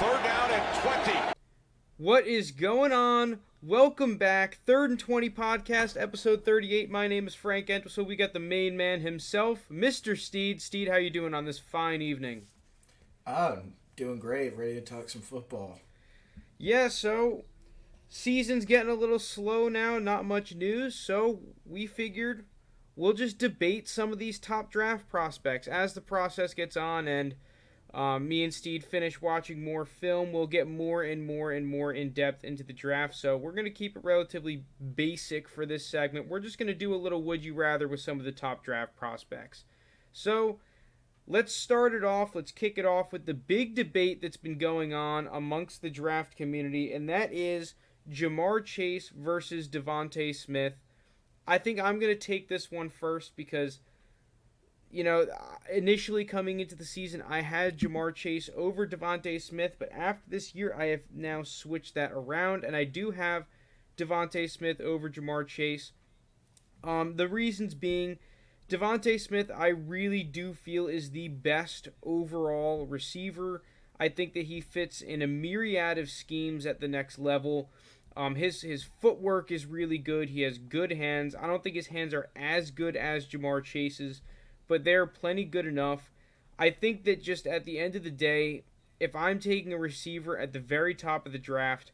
Third down and 20. What is going on? Welcome back. 3rd and 20 podcast, episode 38. My name is Frank Entwistle. We got the main man himself, Mr. Steed. Steed, how you doing on this fine evening? I'm doing great. Ready to talk some football. Yeah, so season's getting a little slow now. Not much news, so we figured we'll just debate some of these top draft prospects as the process gets on, and me and Steed finish watching more film. We'll get more and more in depth into the draft. So we're going to keep it relatively basic for this segment. We're just going to do a little would you rather with some of the top draft prospects. So let's start it off. Let's kick it off with the big debate that's been going on amongst the draft community, and that is Ja'Marr Chase versus Devontae Smith. I think I'm going to take this one first because, you know, initially coming into the season, I had Ja'Marr Chase over Devontae Smith, but after this year, I have now switched that around, and I do have Devontae Smith over Ja'Marr Chase. The reasons being, Devontae Smith, I really do feel is the best overall receiver. I think that he fits in a myriad of schemes at the next level. His footwork is really good. He has good hands. I don't think his hands are as good as Ja'Marr Chase's, but they're plenty good enough. I think that just at the end of the day, if I'm taking a receiver at the very top of the draft,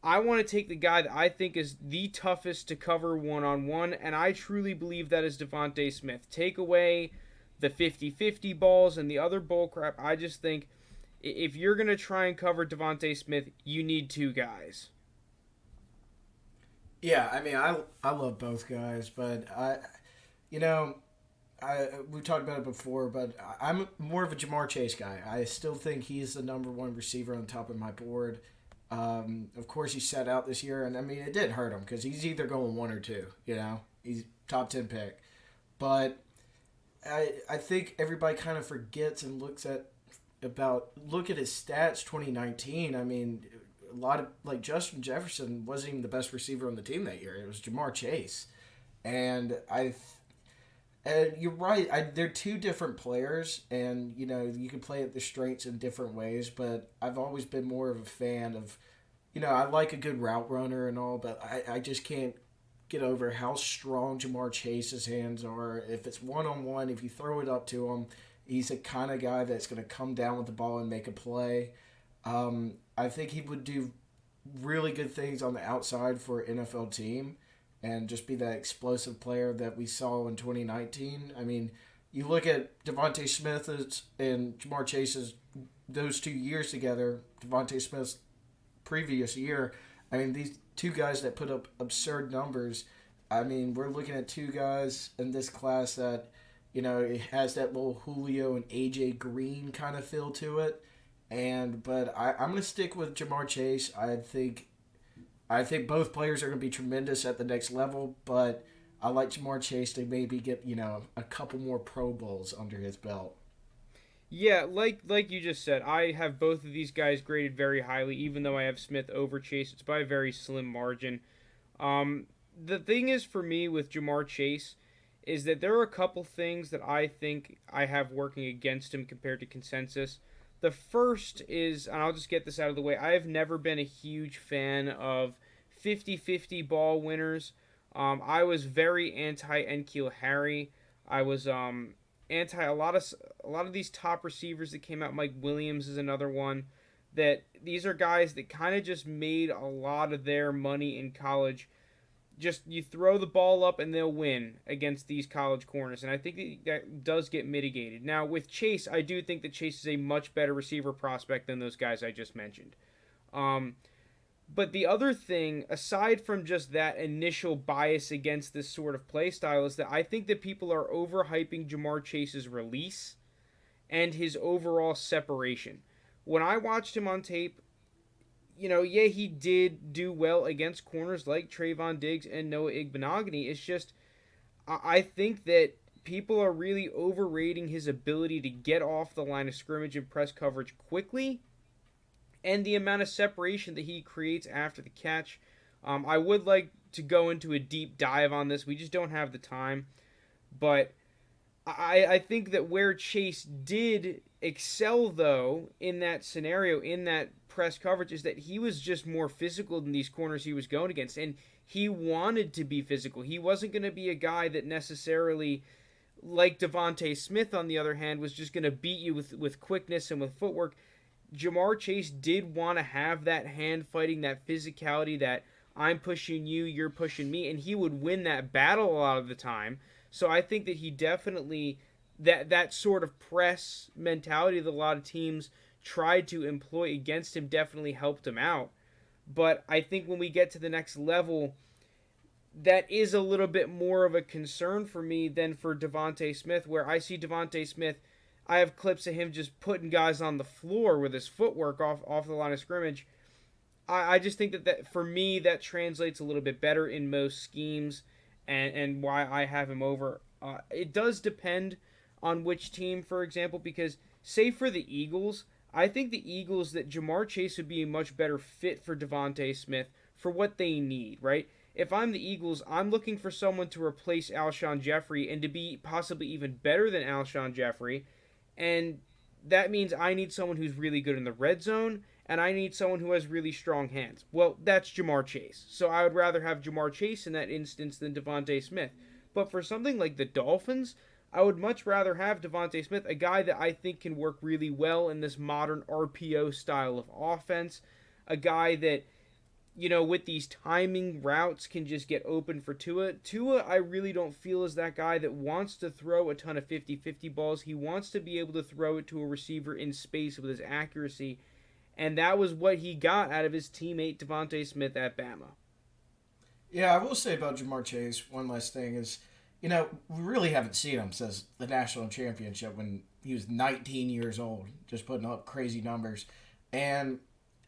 I want to take the guy that I think is the toughest to cover one-on-one, and I truly believe that is Devontae Smith. Take away the 50-50 balls and the other bull crap. I just think if you're going to try and cover Devontae Smith, you need two guys. Yeah, I mean, I love both guys, but we've talked about it before, but I'm more of a Ja'Marr Chase guy. I still think he's the number one receiver on top of my board. Of course, he sat out this year, and I mean, it did hurt him because he's either going one or two. He's top 10 pick, but I think everybody kind of forgets and look at his stats 2019. I mean, a lot of Justin Jefferson wasn't even the best receiver on the team that year. It was Ja'Marr Chase, and you're right. They're two different players, and you can play at the strengths in different ways. But I've always been more of a fan of, I like a good route runner and all, but I just can't get over how strong Ja'Marr Chase's hands are. If it's one-on-one, if you throw it up to him, he's the kind of guy that's going to come down with the ball and make a play. I think he would do really good things on the outside for an NFL team and just be that explosive player that we saw in 2019. I mean, you look at Devontae Smith and Ja'Marr Chase's those 2 years together, Devontae Smith's previous year. I mean, these two guys that put up absurd numbers. I mean, we're looking at two guys in this class that, it has that little Julio and AJ Green kind of feel to it. But I'm going to stick with Ja'Marr Chase. I think both players are going to be tremendous at the next level, but I like Ja'Marr Chase to maybe get, a couple more Pro Bowls under his belt. Yeah, like you just said, I have both of these guys graded very highly, even though I have Smith over Chase. It's by a very slim margin. The thing is for me with Ja'Marr Chase is that there are a couple things that I think I have working against him compared to consensus. The first is, and I'll just get this out of the way, I have never been a huge fan of 50-50 ball winners. I was very anti-N'Keal Harry. I was anti a lot of these top receivers that came out. Mike Williams is another one. That these are guys that kind of just made a lot of their money in college. Just you throw the ball up and they'll win against these college corners. And I think that does get mitigated. Now, with Chase, I do think that Chase is a much better receiver prospect than those guys I just mentioned. But the other thing, aside from just that initial bias against this sort of play style, is that I think that people are overhyping Ja'Marr Chase's release and his overall separation. When I watched him on tape, he did do well against corners like Trayvon Diggs and Noah Igbenogany. It's just, I think that people are really overrating his ability to get off the line of scrimmage and press coverage quickly, and the amount of separation that he creates after the catch. I would like to go into a deep dive on this. We just don't have the time. But I think that where Chase did excel, though, in that scenario, in that press coverage, is that he was just more physical than these corners he was going against. And he wanted to be physical. He wasn't going to be a guy that necessarily, like Devontae Smith, on the other hand, was just going to beat you with quickness and with footwork. Ja'Marr Chase did want to have that hand fighting, that physicality, that I'm pushing you, you're pushing me, and he would win that battle a lot of the time. So I think that he definitely, that sort of press mentality that a lot of teams tried to employ against him definitely helped him out. But I think when we get to the next level, that is a little bit more of a concern for me than for Devontae Smith, where I see Devontae Smith, I have clips of him just putting guys on the floor with his footwork off the line of scrimmage. I just think that for me, that translates a little bit better in most schemes, and why I have him over. It does depend on which team, for example, because, say, for the Eagles, I think the Eagles, that Ja'Marr Chase would be a much better fit for Devontae Smith for what they need, right? If I'm the Eagles, I'm looking for someone to replace Alshon Jeffrey and to be possibly even better than Alshon Jeffrey, and that means I need someone who's really good in the red zone, and I need someone who has really strong hands. Well, that's Ja'Marr Chase. So I would rather have Ja'Marr Chase in that instance than Devontae Smith. But for something like the Dolphins, I would much rather have Devontae Smith, a guy that I think can work really well in this modern RPO style of offense, a guy that, with these timing routes can just get open for Tua. Tua, I really don't feel is that guy that wants to throw a ton of 50-50 balls. He wants to be able to throw it to a receiver in space with his accuracy, and that was what he got out of his teammate Devontae Smith at Bama. Yeah, I will say about Ja'Marr Chase, one last thing is, we really haven't seen him since the national championship when he was 19 years old, just putting up crazy numbers. And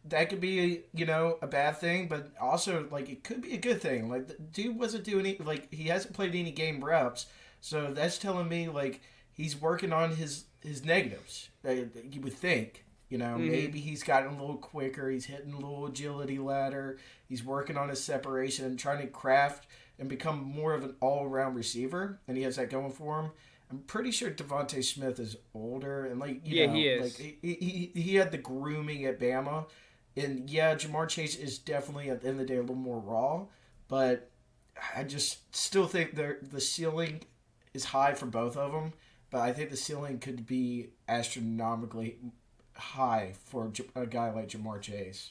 that could be, a bad thing, but also, it could be a good thing. The dude wasn't doing any, he hasn't played any game reps, so that's telling me, he's working on his negatives, you would think. Maybe he's gotten a little quicker, he's hitting a little agility ladder, he's working on his separation and trying to craft and become more of an all-around receiver, and he has that going for him. I'm pretty sure Devontae Smith is older, and he is. He had the grooming at Bama, and yeah, Ja'Marr Chase is definitely at the end of the day a little more raw, but I just still think the ceiling is high for both of them, but I think the ceiling could be astronomically high for a guy like Ja'Marr Chase.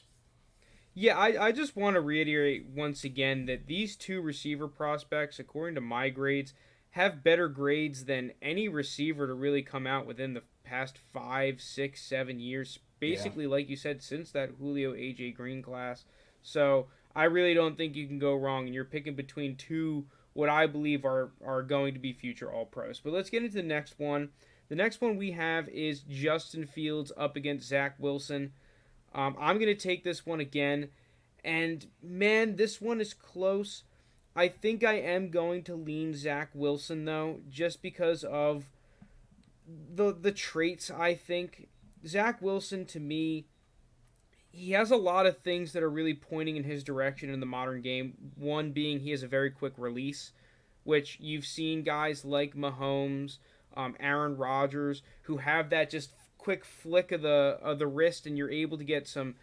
Yeah, I just want to reiterate once again that these two receiver prospects, according to my grades, have better grades than any receiver to really come out within the past 5, 6, 7 years. Basically, like you said, since that Julio A.J. Green class. So I really don't think you can go wrong, and you're picking between two what I believe are going to be future All-Pros. But let's get into the next one. The next one we have is Justin Fields up against Zach Wilson. I'm going to take this one again. And, man, this one is close. I think I am going to lean Zach Wilson, though, just because of the traits, I think. Zach Wilson, to me, he has a lot of things that are really pointing in his direction in the modern game. One being he has a very quick release, which you've seen guys like Mahomes, Aaron Rodgers, who have that just quick flick of the wrist, and you're able to get some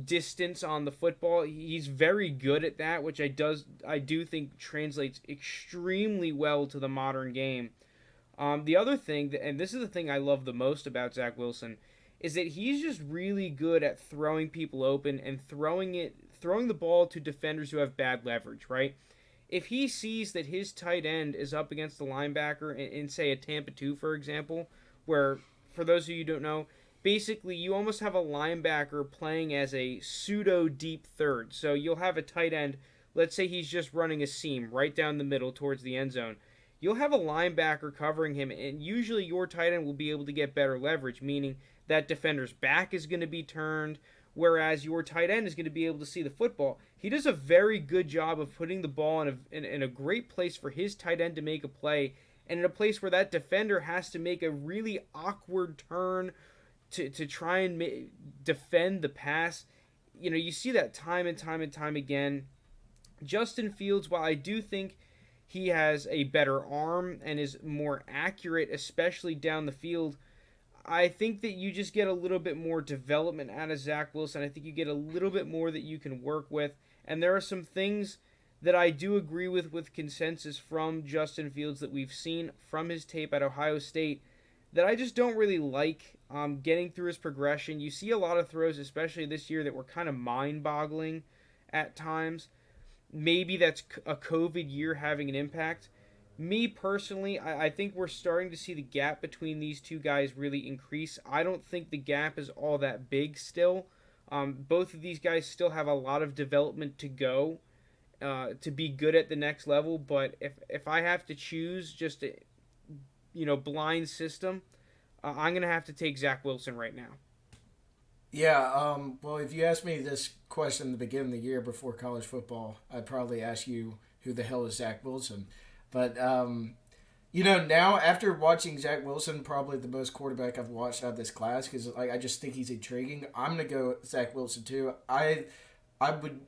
distance on the football. He's very good at that, which I do think translates extremely well to the modern game. The other thing, and this is the thing I love the most about Zach Wilson, is that he's just really good at throwing people open and throwing the ball to defenders who have bad leverage, right? If he sees that his tight end is up against the linebacker in say, a Tampa 2, for example, where, for those of you who don't know, basically you almost have a linebacker playing as a pseudo-deep third. So you'll have a tight end, let's say he's just running a seam right down the middle towards the end zone. You'll have a linebacker covering him, and usually your tight end will be able to get better leverage, meaning that defender's back is going to be turned, whereas your tight end is going to be able to see the football. He does a very good job of putting the ball in a great place for his tight end to make a play, and in a place where that defender has to make a really awkward turn to try and defend the pass. You see that time and time and time again. Justin Fields, while I do think he has a better arm and is more accurate, especially down the field, I think that you just get a little bit more development out of Zach Wilson. I think you get a little bit more that you can work with. And there are some things that I do agree with consensus from Justin Fields that we've seen from his tape at Ohio State that I just don't really like getting through his progression. You see a lot of throws, especially this year, that were kind of mind-boggling at times. Maybe that's a COVID year having an impact. Me personally, I think we're starting to see the gap between these two guys really increase. I don't think the gap is all that big still. Both of these guys still have a lot of development to go to be good at the next level. But if I have to choose just a blind system, I'm gonna have to take Zach Wilson right now. Yeah, well, if you asked me this question in the beginning of the year before college football, I'd probably ask you who the hell is Zach Wilson. But, now after watching Zach Wilson, probably the most quarterback I've watched out of this class, because I just think he's intriguing, I'm going to go Zach Wilson too. I would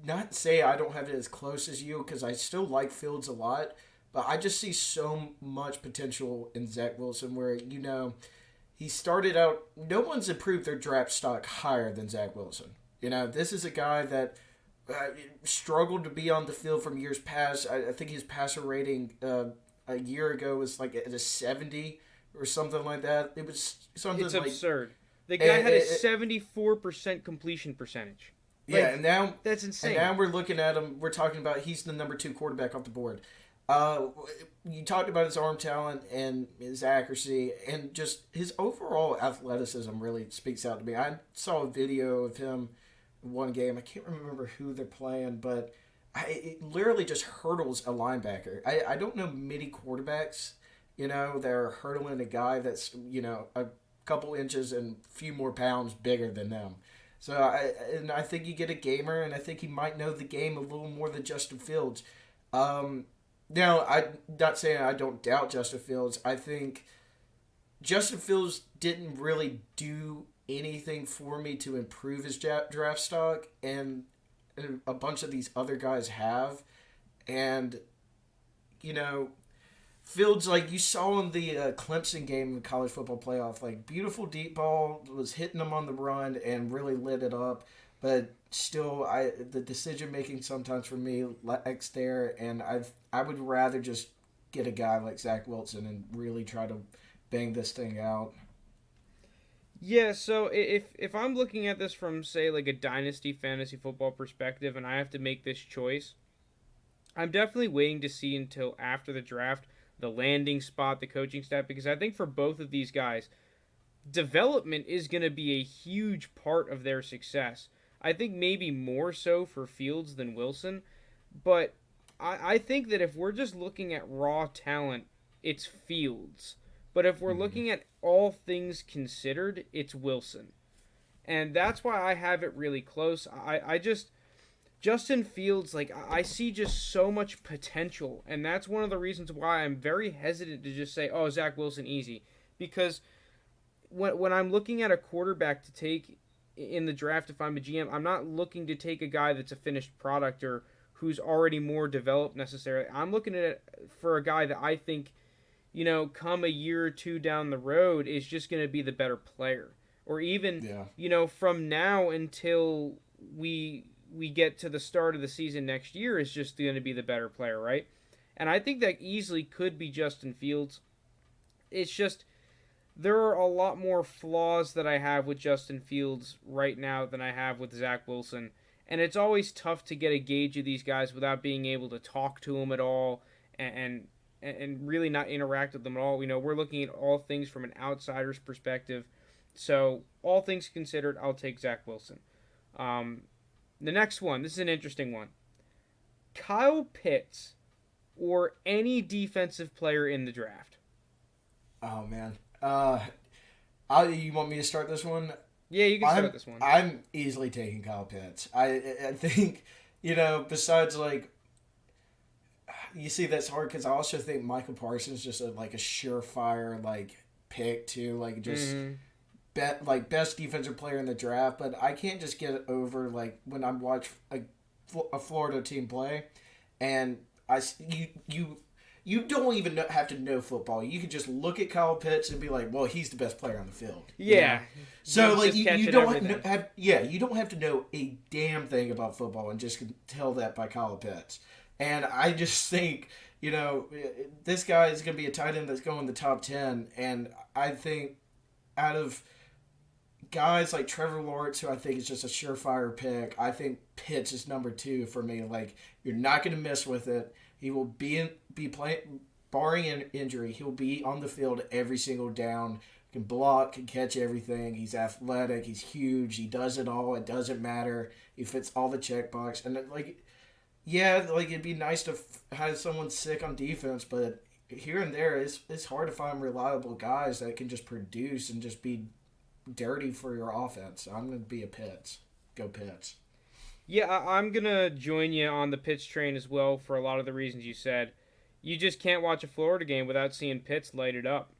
not say I don't have it as close as you, because I still like Fields a lot, but I just see so much potential in Zach Wilson where, he started out, no one's improved their draft stock higher than Zach Wilson. This is a guy that struggled to be on the field from years past. I think his passer rating a year ago was like at a 70 or something like that. It was something It's like... absurd. The guy had a 74% completion percentage. Yeah, and now... That's insane. And now we're looking at him, we're talking about he's the number 2 quarterback off the board. You talked about his arm talent and his accuracy and just his overall athleticism really speaks out to me. I saw a video of him in one game. I can't remember who they're playing, but it literally just hurdles a linebacker. I don't know many quarterbacks, that are hurdling a guy that's, a couple inches and a few more pounds bigger than them. So I think you get a gamer, and I think he might know the game a little more than Justin Fields. Now, I'm not saying I don't doubt Justin Fields. I think Justin Fields didn't really do anything for me to improve his draft stock, and a bunch of these other guys have. And, Fields, like you saw in the Clemson game in the college football playoff, like beautiful deep ball, was hitting them on the run and really lit it up. But still, the decision making sometimes for me lacks there, and I would rather just get a guy like Zach Wilson and really try to bang this thing out. Yeah, so if I'm looking at this from, say, like a dynasty fantasy football perspective, and I have to make this choice, I'm definitely waiting to see until after the draft, the landing spot, the coaching staff, because I think for both of these guys, development is going to be a huge part of their success. I think maybe more so for Fields than Wilson, but I think that if we're just looking at raw talent, it's Fields. But if we're looking at all things considered, it's Wilson. And that's why I have it really close. I just... Justin Fields, like, I see just so much potential. And that's one of the reasons why I'm very hesitant to just say, oh, Zach Wilson, easy. Because when I'm looking at a quarterback to take in the draft, if I'm a GM, I'm not looking to take a guy that's a finished product or who's already more developed necessarily. I'm looking at it for a guy that I think, come a year or two down the road is just going to be the better player. Or even, from now until we get to the start of the season next year is just going to be the better player, right? And I think that easily could be Justin Fields. It's just there are a lot more flaws that I have with Justin Fields right now than I have with Zach Wilson. And it's always tough to get a gauge of these guys without being able to talk to them at all and really not interact with them at all. We're looking at all things from an outsider's perspective. So all things considered, I'll take Zach Wilson. The next one, this is an interesting one. Kyle Pitts or any defensive player in the draft? Oh, man. You want me to start this one? Yeah, you can start this one. I'm easily taking Kyle Pitts. I think, besides, like, you see that's hard because I also think Michael Parsons is just a surefire, pick, too. Like, just... Mm-hmm. Best defensive player in the draft, but I can't just get over when I watch a Florida team play, and you you don't even have to know football. You can just look at Kyle Pitts and be like, well, he's the best player on the field. Yeah. So like you don't you don't have to know a damn thing about football and just can tell that by Kyle Pitts. And I just think, this guy is going to be a tight end that's going in the top 10. And I think out of guys like Trevor Lawrence, who I think is just a surefire pick, I think Pitts is number 2 for me. Like, you're not going to mess with it. He will be playing, barring an injury, he'll be on the field every single down. Can block, can catch everything. He's athletic. He's huge. He does it all. It doesn't matter. He fits all the checkbox. And it'd be nice to have someone sick on defense, but here and there, it's hard to find reliable guys that can just produce and just be dirty for your offense. I'm going to be a Pitts. Go Pitts. Yeah, I'm going to join you on the Pitts train as well for a lot of the reasons you said. You just can't watch a Florida game without seeing Pitts light it up.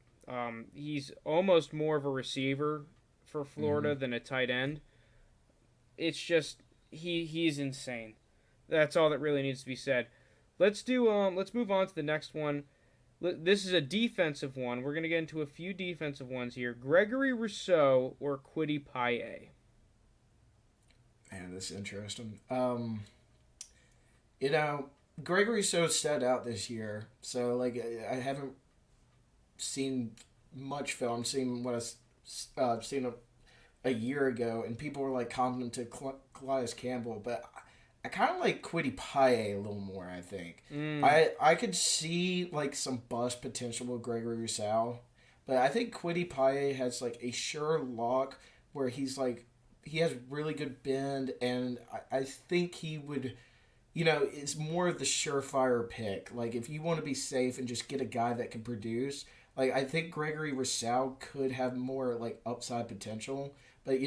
He's almost more of a receiver for Florida than a tight end. It's just he's insane. That's all that really needs to be said. Let's move on to the next one. This is a defensive one. We're going to get into a few defensive ones here. Gregory Rousseau or Kwity Paye? Man, this is interesting. Gregory Rousseau sat out this year, so I haven't seen much film. I've seen what I've seen a year ago, and people were comparing to Calais Campbell, but I kind of like Kwity Paye a little more. I think I could see some bust potential with Gregory Rousseau, but I think Kwity Paye has a sure lock where he's he has really good bend, and I think he would. It's more of the surefire pick. If you want to be safe and just get a guy that can produce, I think Gregory Rousseau could have more, upside potential. But,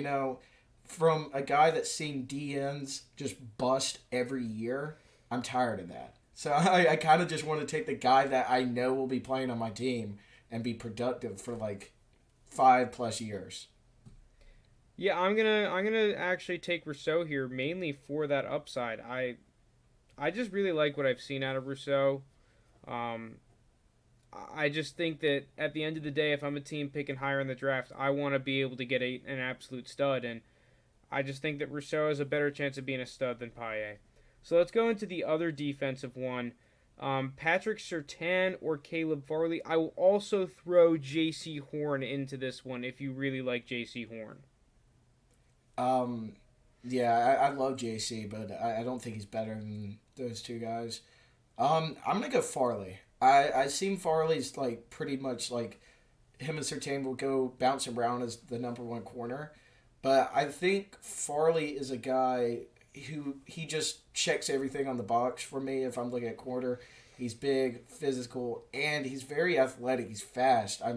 from a guy that's seen DNs just bust every year, I'm tired of that. So I kind of just want to take the guy that I know will be playing on my team and be productive for, 5+ years. Yeah, I'm gonna actually take Rousseau here, mainly for that upside. I just really like what I've seen out of Rousseau. I just think that at the end of the day, if I'm a team picking higher in the draft, I want to be able to get an absolute stud, and I just think that Rousseau has a better chance of being a stud than Paye. So let's go into the other defensive one. Patrick Surtain or Caleb Farley. I will also throw J.C. Horn into this one if you really like J.C. Horn. Yeah, I love JC, but I don't think he's better than those two guys. I'm going to go Farley. I've seen Farley's pretty much him and Surtain will go bounce around as the number 1 corner. But I think Farley is a guy who he just checks everything on the box for me if I'm looking at corner. He's big, physical, and he's very athletic. He's fast. I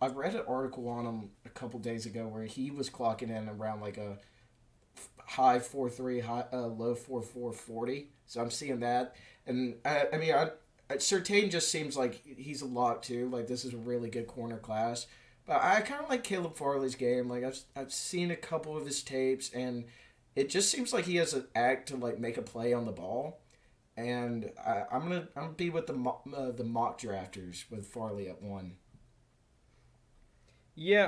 read an article on him a couple days ago where he was clocking in around a high 4.3, low 4.4 40. So I'm seeing that, and Surtain just seems like he's a lock too. This is a really good corner class, but I kind of like Caleb Farley's game. I've seen a couple of his tapes, and it just seems like he has an act to make a play on the ball. And I'm gonna be with the mock drafters with Farley at 1. Yeah,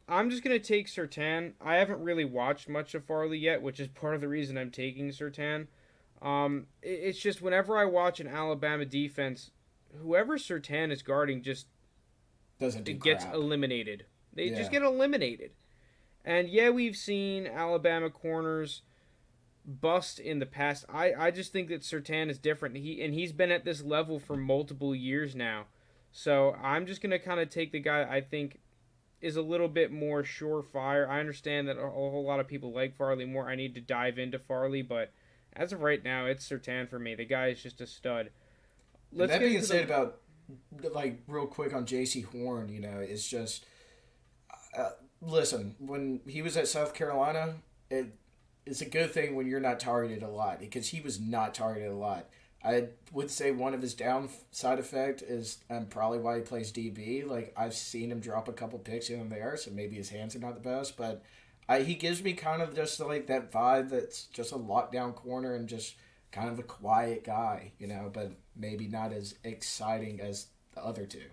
I'm just going to take Surtain. I haven't really watched much of Farley yet, which is part of the reason I'm taking Surtain. It's just whenever I watch an Alabama defense, whoever Surtain is guarding just gets eliminated. They just get eliminated. And yeah, we've seen Alabama corners bust in the past. I just think that Surtain is different. He's been at this level for multiple years now. So I'm just going to kind of take the guy I think is a little bit more surefire. I understand that a whole lot of people like Farley more. I need to dive into Farley, but as of right now, it's Surtain for me. The guy is just a stud. That being said, about real quick on J.C. Horn, it's just listen, when he was at South Carolina, it's a good thing when you're not targeted a lot, because he was not targeted a lot. I would say one of his downside effect is probably why he plays DB. I've seen him drop a couple picks here and there, so maybe his hands are not the best. But he gives me kind of just that vibe that's just a lockdown corner and just kind of a quiet guy, but maybe not as exciting as the other two.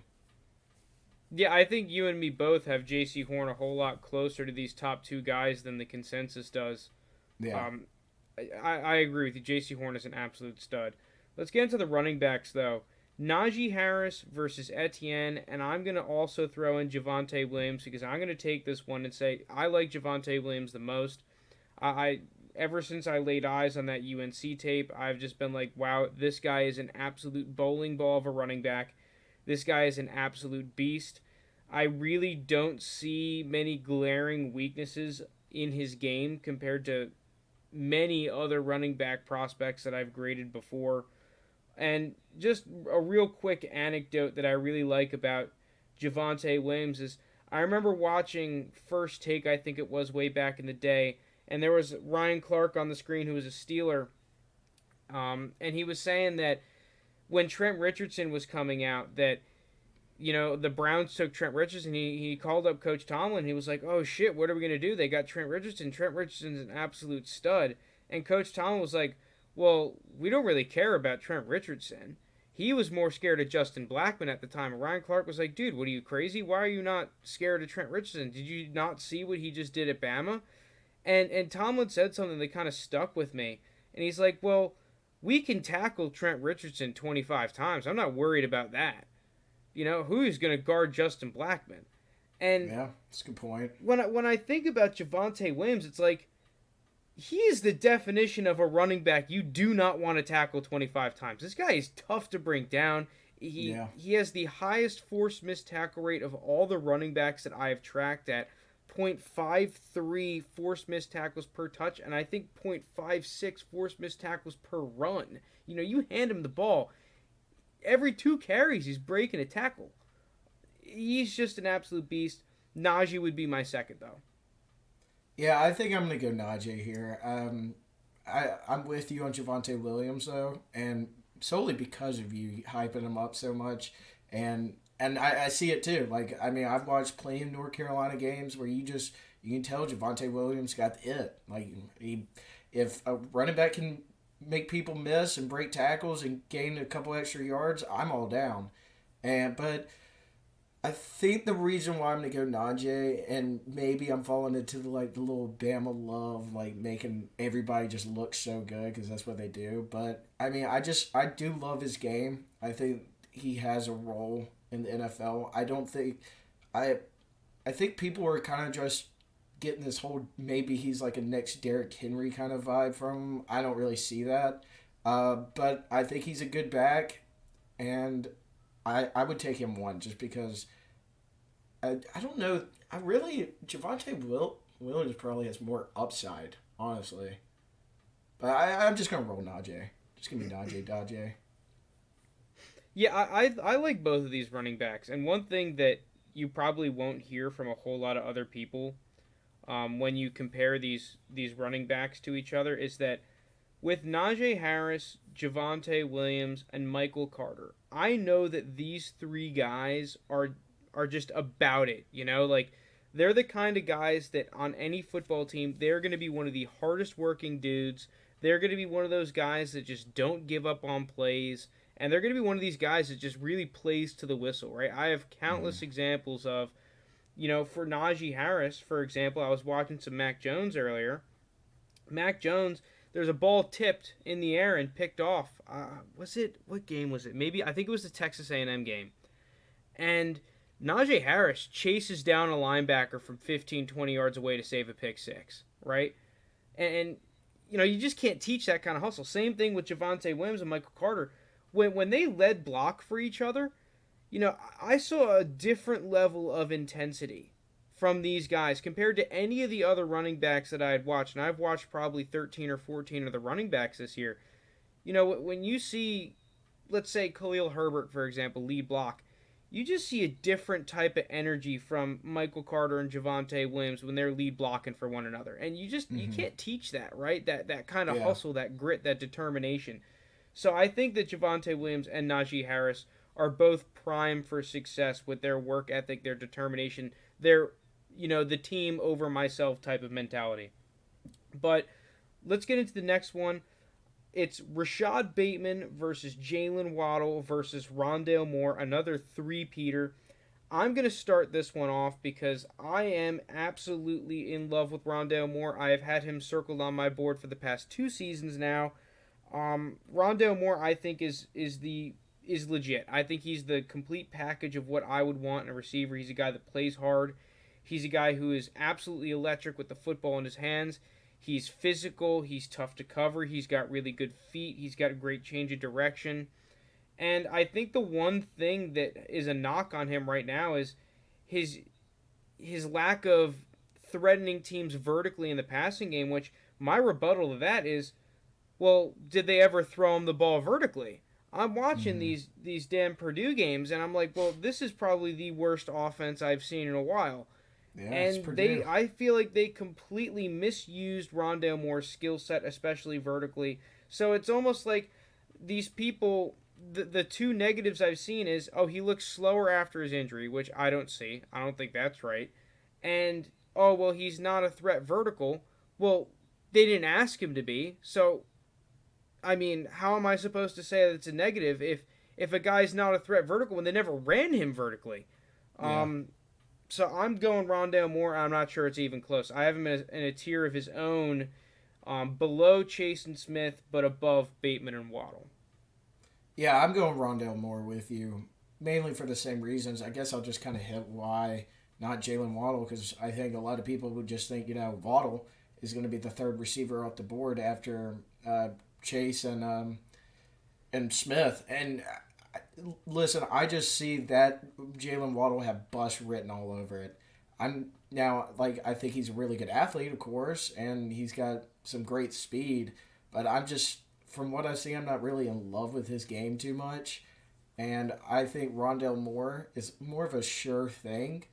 Yeah, I think you and me both have J.C. Horn a whole lot closer to these top two guys than the consensus does. Yeah. Um, I agree with you. J.C. Horn is an absolute stud. Let's get into the running backs, though. Najee Harris versus Etienne, and I'm going to also throw in Javonte Williams because I'm going to take this one and say I like Javonte Williams the most. I ever since I laid eyes on that UNC tape, I've just been like, wow, this guy is an absolute bowling ball of a running back. This guy is an absolute beast. I really don't see many glaring weaknesses in his game compared to many other running back prospects that I've graded before. And just a real quick anecdote that I really like about Javonte Williams is I remember watching First Take, I think it was way back in the day, and there was Ryan Clark on the screen who was a Steeler, and he was saying that when Trent Richardson was coming out, that the Browns took Trent Richardson. He called up Coach Tomlin. He was like, "Oh shit, what are we gonna do? They got Trent Richardson. Trent Richardson's an absolute stud." And Coach Tomlin was like, "Well, we don't really care about Trent Richardson." He was more scared of Justin Blackman at the time. And Ryan Clark was like, "Dude, what are you crazy? Why are you not scared of Trent Richardson? Did you not see what he just did at Bama?" And Tomlin said something that kind of stuck with me. And he's like, "Well, we can tackle Trent Richardson 25 times. I'm not worried about that. Who's going to guard Justin Blackman?" And Yeah, that's a good point. when I think about Javonte Williams, it's like he is the definition of a running back you do not want to tackle 25 times. This guy is tough to bring down. He has the highest forced missed tackle rate of all the running backs that I have tracked at 0.53 forced missed tackles per touch, and I think 0.56 forced missed tackles per run. You hand him the ball, every 2 carries he's breaking a tackle. He's just an absolute beast. Najee would be my second, though. Yeah, I think I'm gonna go Najee here. I'm with you on Javonte Williams though, and solely because of you hyping him up so much, and I see it too. Like, I mean, I've watched plenty of North Carolina games where you can tell Javonte Williams got the it. Like, if a running back can make people miss and break tackles and gain a couple extra yards, I'm all down. But I think the reason why I'm gonna go Najee, and maybe I'm falling into the little Bama love, like making everybody just look so good because that's what they do. But I mean, I do love his game. I think he has a role in the NFL. I think people are kind of just getting this whole maybe he's like a next Derrick Henry kind of vibe from him. I don't really see that. But I think he's a good back, and I would take him one just because I don't know. Javonte Williams probably has more upside, honestly. But I'm just going to roll Najee. Just going to be Najee. Yeah, I like both of these running backs. And one thing that you probably won't hear from a whole lot of other people when you compare these running backs to each other is that with Najee Harris, Javonte Williams, and Michael Carter, I know that these three guys are just about it. Like they're the kind of guys that on any football team, they're going to be one of the hardest working dudes. They're going to be one of those guys that just don't give up on plays. And they're going to be one of these guys that just really plays to the whistle, right? I have countless examples of, for Najee Harris, for example, I was watching some Mac Jones earlier. Mac Jones, there's a ball tipped in the air and picked off. What game was it? Maybe, I think it was the Texas A&M game. And Najee Harris chases down a linebacker from 15, 20 yards away to save a pick six, right? And you just can't teach that kind of hustle. Same thing with Javonte Williams and Michael Carter. When they led block for each other, I saw a different level of intensity from these guys compared to any of the other running backs that I had watched. And I've watched probably 13 or 14 of the running backs this year. When you see, let's say, Khalil Herbert, for example, lead block, you just see a different type of energy from Michael Carter and Javonte Williams when they're lead blocking for one another. And you can't teach that, right? That kind of hustle, that grit, that determination. So I think that Javonte Williams and Najee Harris are both prime for success with their work ethic, their determination, their, the team over myself type of mentality. But let's get into the next one. it's Rashad Bateman versus Jalen Waddle versus Rondale Moore, another three-peater. I'm going to start this one off because I am absolutely in love with Rondale Moore. I have had him circled on my board for the past 2 seasons now. Rondale Moore, I think, is legit. I think he's the complete package of what I would want in a receiver. He's a guy that plays hard. He's a guy who is absolutely electric with the football in his hands. He's physical. He's tough to cover. He's got really good feet. He's got a great change of direction. And I think the one thing that is a knock on him right now is his lack of threatening teams vertically in the passing game, which my rebuttal to that is, well, did they ever throw him the ball vertically? I'm watching these damn Purdue games, and I'm like, well, this is probably the worst offense I've seen in a while. Yeah, And I feel like they completely misused Rondale Moore's skill set, especially vertically. So it's almost like these people, the two negatives I've seen is, oh, he looks slower after his injury, which I don't see. I don't think that's right. And, oh, well, he's not a threat vertical. Well, they didn't ask him to be. So, I mean, how am I supposed to say that it's a negative if a guy's not a threat vertical when they never ran him vertically? Yeah. So I'm going Rondale Moore. I'm not sure it's even close. I have him in a tier of his own, below Chase and Smith, but above Bateman and Waddle. Yeah, I'm going Rondale Moore with you, mainly for the same reasons. I guess I'll just kind of hit why not Jalen Waddle, because I think a lot of people would just think, Waddle is going to be the third receiver off the board after Chase and Smith. And listen, I just see that Jalen Waddle have bust written all over it. I think he's a really good athlete, of course, and he's got some great speed, but from what I see, I'm not really in love with his game too much. And I think Rondale Moore is more of a sure thing.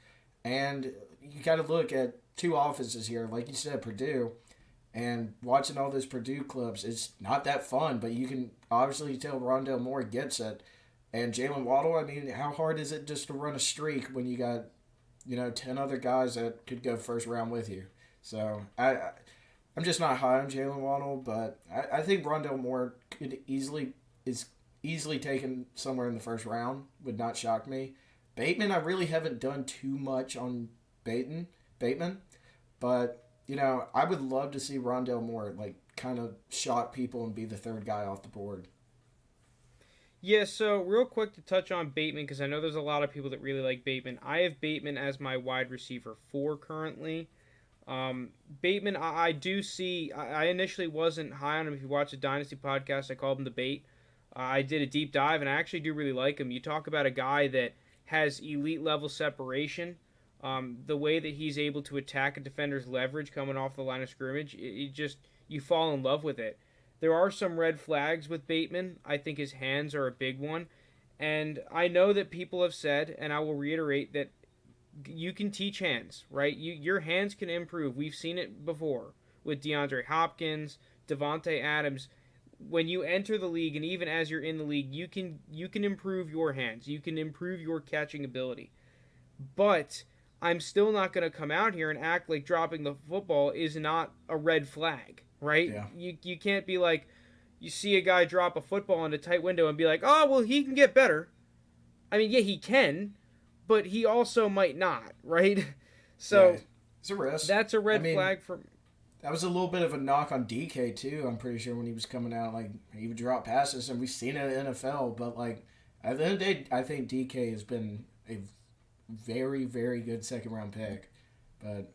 And you got to look at two offenses here, like you said, Purdue. And watching all those Purdue clips, it's not that fun, but you can obviously tell Rondale Moore gets it. And Jalen Waddle, I mean, how hard is it just to run a streak when you got, 10 other guys that could go first round with you? So I'm just not high on Jalen Waddle, but I think Rondale Moore is easily taken somewhere in the first round. Would not shock me. Bateman, I really haven't done too much on Bateman, but I would love to see Rondale Moore kind of shock people and be the third guy off the board. Yeah, so real quick to touch on Bateman, because I know there's a lot of people that really like Bateman. I have Bateman as my wide receiver 4 currently. Bateman, I do see, I initially wasn't high on him. If you watch the Dynasty podcast, I called him the bait. I did a deep dive, and I actually do really like him. You talk about a guy that has elite level separation. The way that he's able to attack a defender's leverage coming off the line of scrimmage, you fall in love with it. There are some red flags with Bateman. I think his hands are a big one. And I know that people have said, and I will reiterate, that you can teach hands, right? Your hands can improve. We've seen it before with DeAndre Hopkins, Devontae Adams. When you enter the league, and even as you're in the league, you can improve your hands. You can improve your catching ability. But I'm still not going to come out here and act like dropping the football is not a red flag, right? Yeah. You can't be like, you see a guy drop a football in a tight window and be like, oh, well, he can get better. I mean, yeah, he can, but he also might not, right? So yeah, it's a risk. That's a red flag for. That was a little bit of a knock on DK too. I'm pretty sure when he was coming out, he would drop passes, and we've seen it in the NFL. But at the end of the day, I think DK has been a very, very good second round pick. But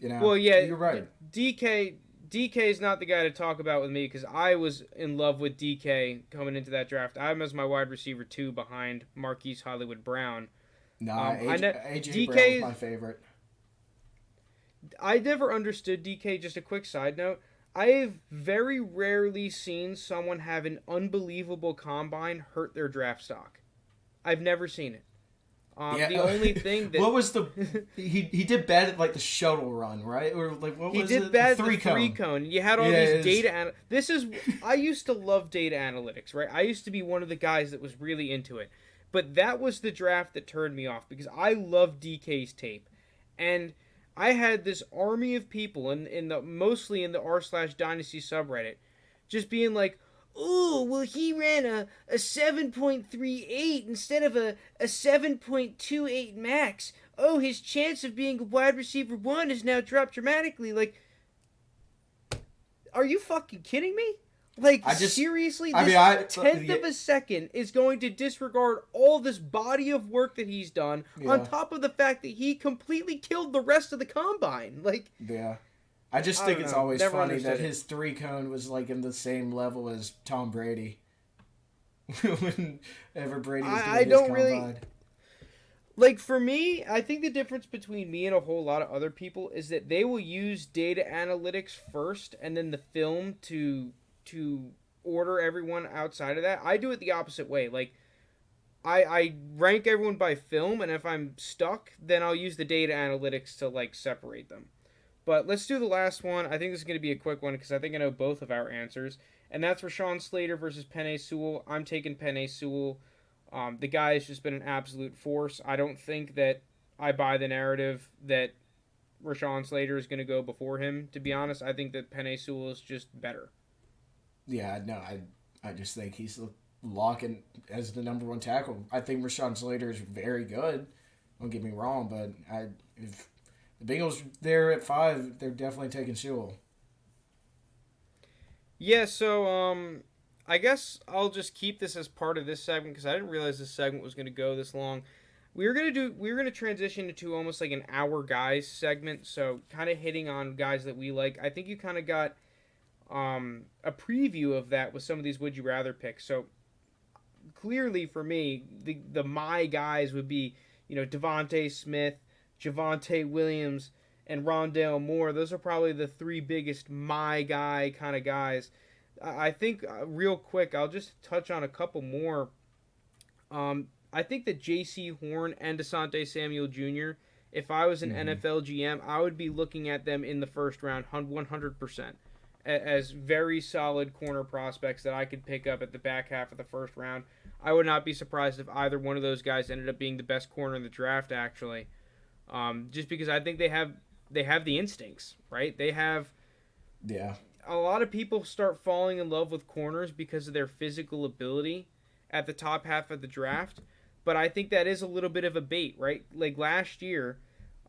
well, yeah, you're right. DK is not the guy to talk about with me, because I was in love with DK coming into that draft. I have him as my wide receiver 2 behind Marquise Hollywood Brown. Nah, AJ DK Brown is my favorite. I never understood DK. Just a quick side note. I have very rarely seen someone have an unbelievable combine hurt their draft stock. I've never seen it. The only thing that what was he did bad at the shuttle run, right? Or what was it? He did bad at the three cone. You had all these data. I used to love data analytics, right? I used to be one of the guys that was really into it. But that was the draft that turned me off, because I love DK's tape, and I had this army of people mostly in the r/Dynasty subreddit, just being like, oh, well, he ran a 7.38 instead of a 7.28 max. Oh, his chance of being a wide receiver one has now dropped dramatically. Like, are you fucking kidding me? Like, I just, seriously, I this mean, tenth yeah, of a second is going to disregard all this body of work that he's done, on yeah, top of the fact that he completely killed the rest of the combine. Like, yeah. I just I think don't it's know. always Never funny that understood it. his 3 cone was like in the same level as Tom Brady. Whenever Brady was I doing his don't really. combine. Like, for me, I think the difference between me and a whole lot of other people is that they will use data analytics first and then the film to order everyone outside of that. I do it the opposite way. Like, I rank everyone by film, and if I'm stuck, then I'll use the data analytics to, like, separate them. But let's do the last one. I think this is going to be a quick one because I think I know both of our answers. And that's Rashawn Slater versus Penei Sewell. I'm taking Penei Sewell. The guy has just been an absolute force. I don't think that I buy the narrative that Rashawn Slater is going to go before him, to be honest. I think that Penei Sewell is just better. Yeah, no, I just think he's locking as the number 1 tackle. I think Rashawn Slater is very good. Don't get me wrong, but if the Bengals there at 5, they're definitely taking Sewell. Yeah, so I guess I'll just keep this as part of this segment because I didn't realize this segment was going to go this long. We were gonna transition into almost like an hour guys segment, so kind of hitting on guys that we like. I think you kind of got a preview of that with some of these would you rather picks. So clearly for me, the my guys would be, Devontae Smith, Javonte Williams, and Rondale Moore. Those are probably the 3 biggest my guy kind of guys. I think real quick, I'll just touch on a couple more. I think that J.C. Horn and Asante Samuel Jr. If I was an Mm-hmm. NFL GM, I would be looking at them in the first round 100% as very solid corner prospects that I could pick up at the back half of the first round. I would not be surprised if either one of those guys ended up being the best corner in the draft. Actually, just because I think they have the instincts, right? They have Yeah, a lot of people start falling in love with corners because of their physical ability at the top half of the draft. But I think that is a little bit of a bait, right? Like last year,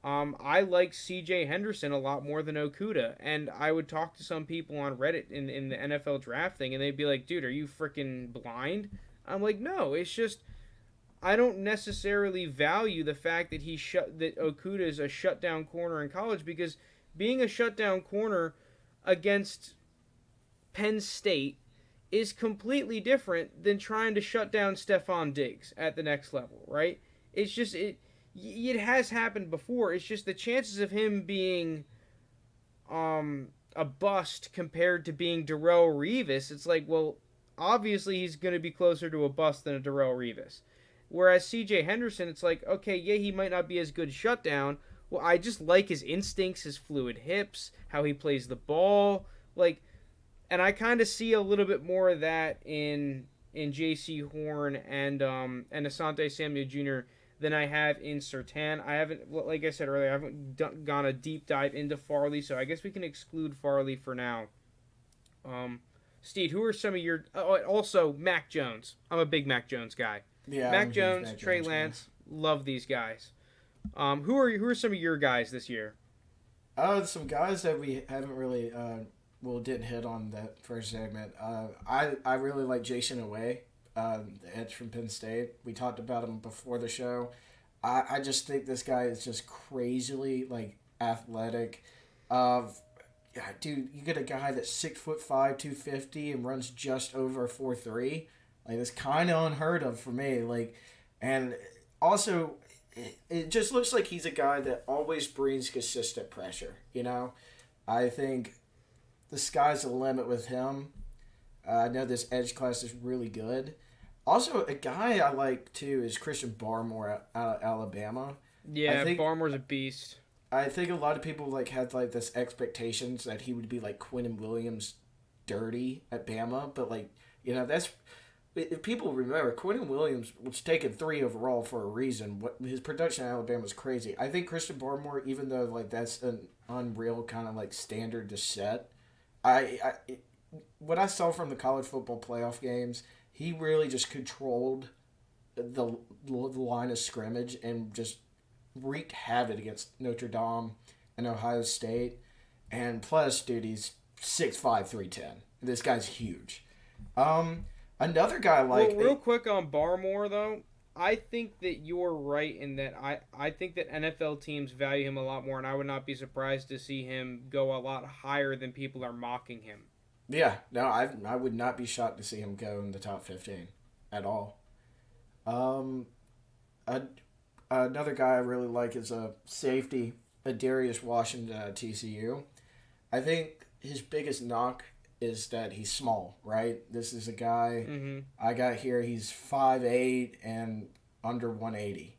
I liked C.J. Henderson a lot more than Okuda, and I would talk to some people on Reddit in the NFL draft thing, and they'd be like, "Dude, are you freaking blind?" I'm like, "No, it's just I don't necessarily value the fact that that Okuda is a shutdown corner in college because being a shutdown corner against Penn State is completely different than trying to shut down Stephon Diggs at the next level, right? It's just it has happened before. It's just the chances of him being a bust compared to being Darrell Revis. It's like, well, obviously he's going to be closer to a bust than a Darrell Revis. Whereas C.J. Henderson, it's like, okay, yeah, he might not be as good shutdown. Well, I just like his instincts, his fluid hips, how he plays the ball, like, and I kind of see a little bit more of that in J.C. Horn and Asante Samuel Jr. than I have in Sertan. I haven't, like I said earlier, I haven't gone a deep dive into Farley, so I guess we can exclude Farley for now. Steed, who are some of your? Oh, also Mac Jones. I'm a big Mac Jones guy. yeah, I'm Mac a huge Jones, Mac Trey Jones guy. Lance, love these guys. Who are some of your guys this year? Some guys that we haven't really, didn't hit on that first segment. I really like Jason Away, the edge from Penn State. We talked about him before the show. I just think this guy is just crazily like athletic. Yeah, dude, you get a guy that's 6'5", 250, and runs just over 4.3. Like that's kind of unheard of for me. Like, and also it just looks like he's a guy that always brings consistent pressure. I think the sky's the limit with him. I know this edge class is really good. Also, a guy I like too is Christian Barmore out of Alabama. I Yeah, think Barmore's a beast. I think a lot of people like had like this expectations that he would be like Quinnen Williams, dirty at Bama, but like that's if people remember, Quinnen Williams was taken 3 overall for a reason. What his production at Alabama was crazy. I think Christian Barmore, even though like that's an unreal kind of like standard to set, I what I saw from the college football playoff games, he really just controlled the line of scrimmage and just wreaked havoc against Notre Dame and Ohio State. And plus, dude, he's 6'5", 310. This guy's huge. Another guy Well, real quick on Barmore though, I think that you're right in that I think that NFL teams value him a lot more, and I would not be surprised to see him go a lot higher than people are mocking him. Yeah, no, I would not be shocked to see him go in the top 15 at all. Um, a, Another guy I really like is a safety, Darius Washington at TCU. I think his biggest knock is that he's small, right? This is a guy I got here. He's 5'8" and under 180.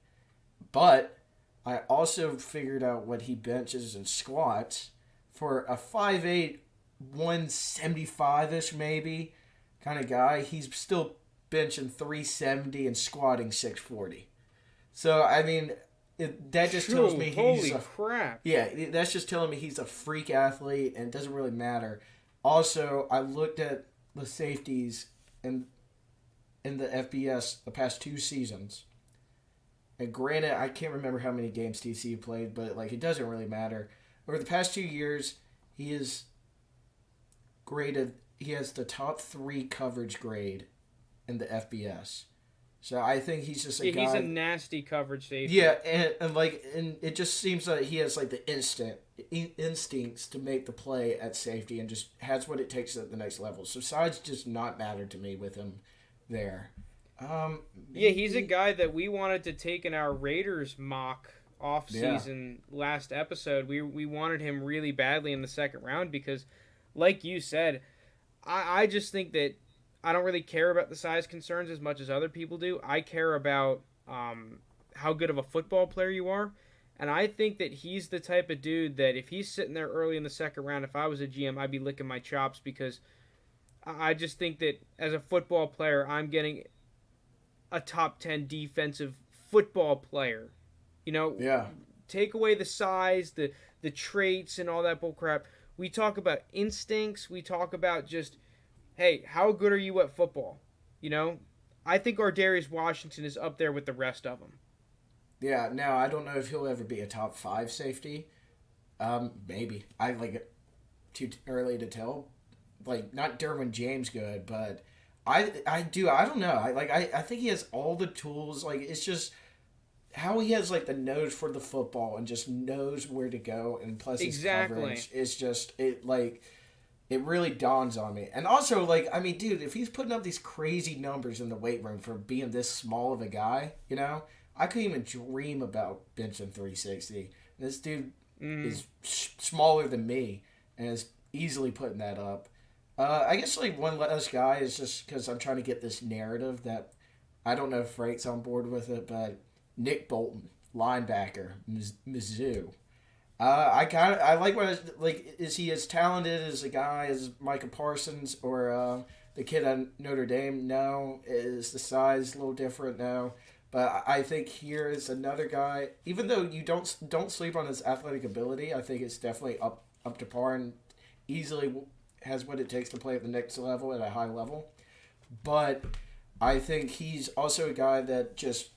But I also figured out what he benches and squats for a 5'8", 175-ish maybe kind of guy. He's still benching 370 and squatting 640. So, I mean, that just tells me he's holy crap. Yeah, that's just telling me he's a freak athlete, and it doesn't really matter. Also, I looked at the safeties in the FBS the past 2 seasons. And granted, I can't remember how many games TCU played, but like it doesn't really matter. Over the past 2 years, he is graded. He has the top 3 coverage grade in the FBS. So I think he's just a guy. He's a nasty coverage safety. Yeah, and it just seems like he has like the instincts to make the play at safety, and just has what it takes at the next level. So size just not matter to me with him there. Yeah, he's a guy that we wanted to take in our Raiders mock off-season last episode. We wanted him really badly in the second round because, like you said, I just think that I don't really care about the size concerns as much as other people do. I care about how good of a football player you are. And I think that he's the type of dude that if he's sitting there early in the second round, if I was a GM, I'd be licking my chops because I just think that as a football player, I'm getting a top 10 defensive football player. You know, take away the size, the traits, and all that bullcrap. We talk about instincts. We talk about just, hey, how good are you at football? You know, I think our Darius Washington is up there with the rest of them. Yeah, now I don't know if he'll ever be a top 5 safety. Maybe. I like it too early to tell. Like, not Derwin James good, but I don't know. I think he has all the tools. Like, it's just how he has like the nose for the football and just knows where to go, and plus his coverage is just it really dawns on me. And also, like, I mean, dude, if he's putting up these crazy numbers in the weight room for being this small of a guy, you know, I couldn't even dream about benching 360. This dude is smaller than me and is easily putting that up. I guess, like, one last guy is just because I'm trying to get this narrative that I don't know if Frank's on board with it, but Nick Bolton, linebacker, Mizzou. I like is he as talented as a guy as Micah Parsons or the kid at Notre Dame? No. Is the size a little different? No. But I think here is another guy. Even though you don't sleep on his athletic ability, I think it's definitely up to par and easily has what it takes to play at the next level at a high level. But I think he's also a guy that just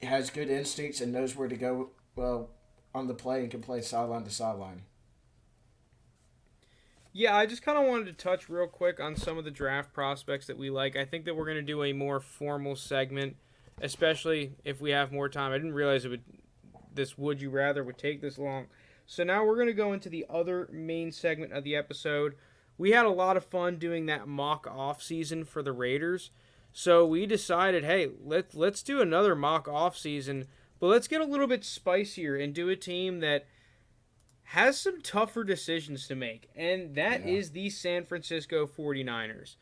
has good instincts and knows where to go well on the play and can play sideline to sideline. Yeah, I just kind of wanted to touch real quick on some of the draft prospects that we like. I think that we're going to do a more formal segment, especially if we have more time. I didn't realize this Would You Rather would take this long. So now we're going to go into the other main segment of the episode. We had a lot of fun doing that mock offseason for the Raiders. So we decided, hey, let's do another mock offseason, but let's get a little bit spicier and do a team that has some tougher decisions to make, and that is the San Francisco 49ers.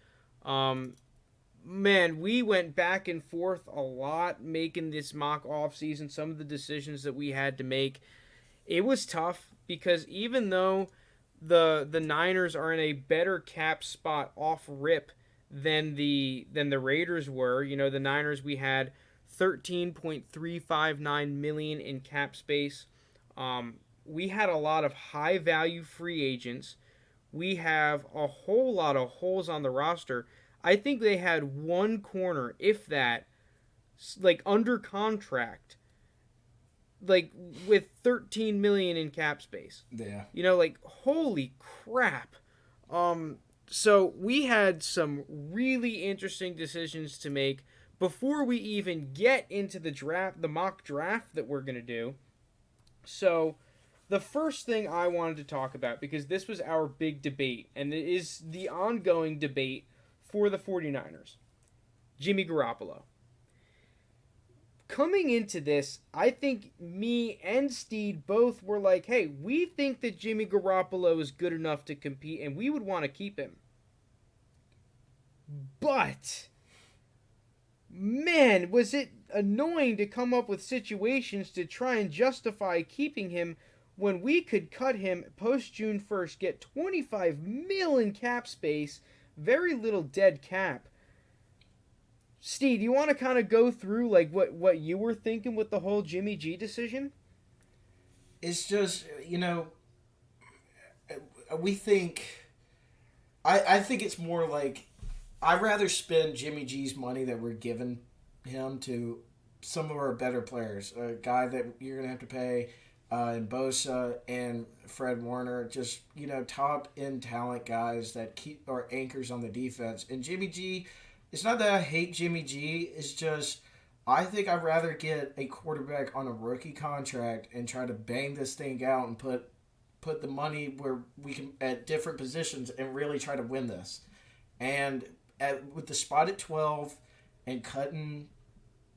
Man, we went back and forth a lot making this mock offseason, some of the decisions that we had to make. It was tough because even though the Niners are in a better cap spot off rip than the Raiders were, you know, the Niners, we had $13.359 million in cap space. We had a lot of high value free agents. we have a whole lot of holes on the roster. I think they had one corner, if that, like under contract, like with 13 million in cap space. Yeah. Like holy crap. So we had some really interesting decisions to make before we even get into the mock draft that we're going to do. So the first thing I wanted to talk about, because this was our big debate, and it is the ongoing debate for the 49ers, Jimmy Garoppolo. Coming into this, I think me and Steed both were like, hey, we think that Jimmy Garoppolo is good enough to compete, and we would want to keep him. But, man, was it annoying to come up with situations to try and justify keeping him when we could cut him post June 1st, get 25 million cap space, very little dead cap. Steve, you want to kind of go through like what you were thinking with the whole Jimmy G decision? It's just, we think, I think it's more like, I'd rather spend Jimmy G's money that we're giving him to some of our better players. A guy that you're going to have to pay in Bosa and Fred Warner, just, top end talent guys that keep our anchors on the defense. And Jimmy G, it's not that I hate Jimmy G, it's just I think I'd rather get a quarterback on a rookie contract and try to bang this thing out and put the money where we can at different positions and really try to win this. And with the spot at 12 and cutting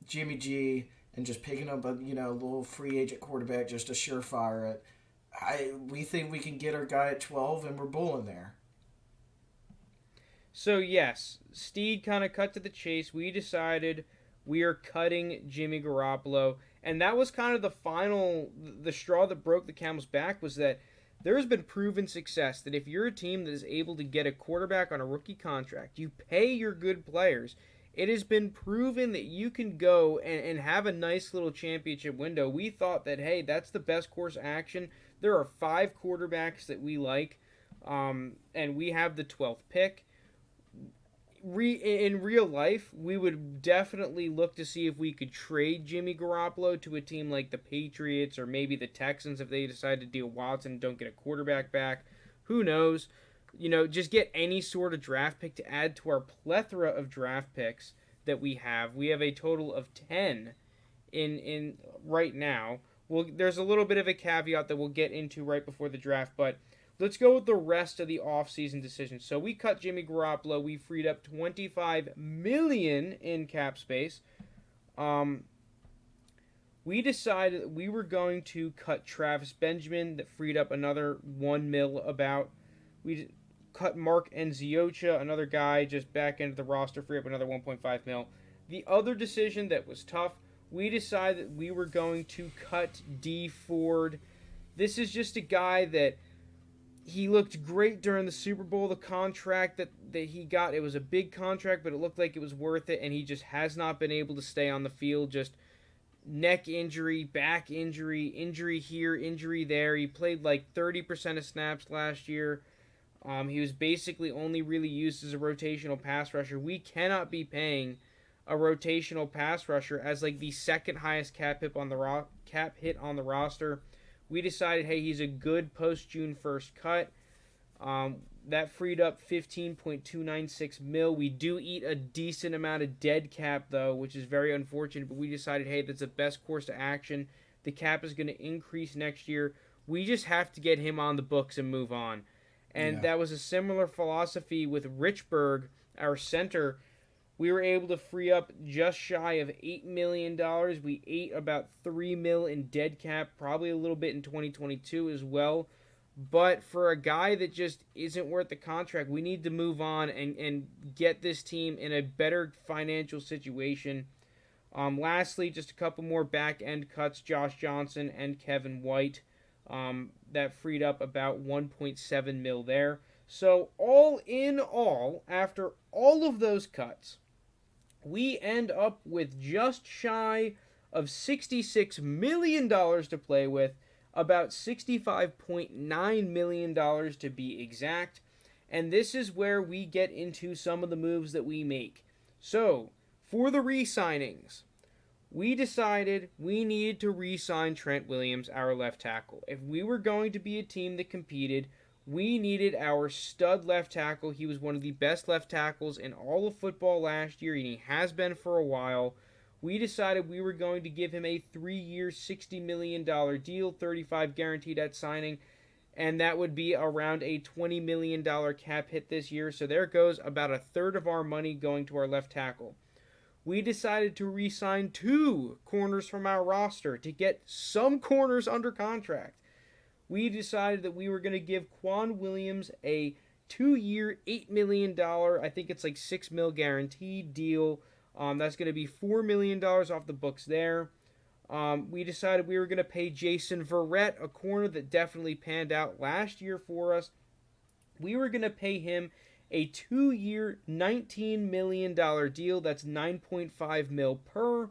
Jimmy G and just picking up a little free agent quarterback just to surefire it, we think we can get our guy at 12 and we're bulling there. So yes, Steed kind of cut to the chase. We decided we are cutting Jimmy Garoppolo, and that was kind of the straw that broke the camel's back, was that there has been proven success that if you're a team that is able to get a quarterback on a rookie contract, you pay your good players, it has been proven that you can go and have a nice little championship window. We thought that, hey, that's the best course of action. There are 5 quarterbacks that we like, and we have the 12th pick. In real life, we would definitely look to see if we could trade Jimmy Garoppolo to a team like the Patriots or maybe the Texans if they decide to deal Watson and don't get a quarterback back. Who knows? Just get any sort of draft pick to add to our plethora of draft picks that we have. We have a total of 10 in right now. There's a little bit of a caveat that we'll get into right before the draft, but let's go with the rest of the offseason decisions. So we cut Jimmy Garoppolo. We freed up $25 million in cap space. We decided that we were going to cut Travis Benjamin. That freed up another $1 million about. We cut Mark Nziocha, another guy just back into the roster, free up another $1.5 million. The other decision that was tough, we decided that we were going to cut D Ford. This is just a guy that he looked great during the Super Bowl. The contract that he got, it was a big contract, but it looked like it was worth it, and he just has not been able to stay on the field. Just neck injury, back injury, injury here, injury there. He played like 30% of snaps last year. He was basically only really used as a rotational pass rusher. We cannot be paying a rotational pass rusher as like the second highest cap hit on the roster. We decided, hey, he's a good post-June 1st cut. That freed up $15.296 million. We do eat a decent amount of dead cap, though, which is very unfortunate. But we decided, hey, that's the best course of action. The cap is going to increase next year. We just have to get him on the books and move on. And that was a similar philosophy with Richburg, our center. We were able to free up just shy of $8 million. We ate about $3 million in dead cap, probably a little bit in 2022 as well. But for a guy that just isn't worth the contract, we need to move on and get this team in a better financial situation. Lastly, just a couple more back-end cuts, Josh Johnson and Kevin White. That freed up about $1.7 million there. So all in all, after all of those cuts, we end up with just shy of $66 million to play with. about $65.9 million to be exact. And this is where we get into some of the moves that we make. So, for the re-signings, we decided we needed to re-sign Trent Williams, our left tackle. If we were going to be a team that competed, we needed our stud left tackle. He was one of the best left tackles in all of football last year, and he has been for a while. We decided we were going to give him a 3-year, $60 million deal, 35 guaranteed at signing, and that would be around a $20 million cap hit this year. So there goes about a third of our money going to our left tackle. We decided to re-sign 2 corners from our roster to get some corners under contract. We decided that we were going to give Quan Williams a 2-year, $8 million, I think it's like $6 million guaranteed deal. That's going to be $4 million off the books there. We decided we were going to pay Jason Verrett, a corner that definitely panned out last year for us. We were going to pay him a 2-year, $19 million deal. That's $9.5 million per.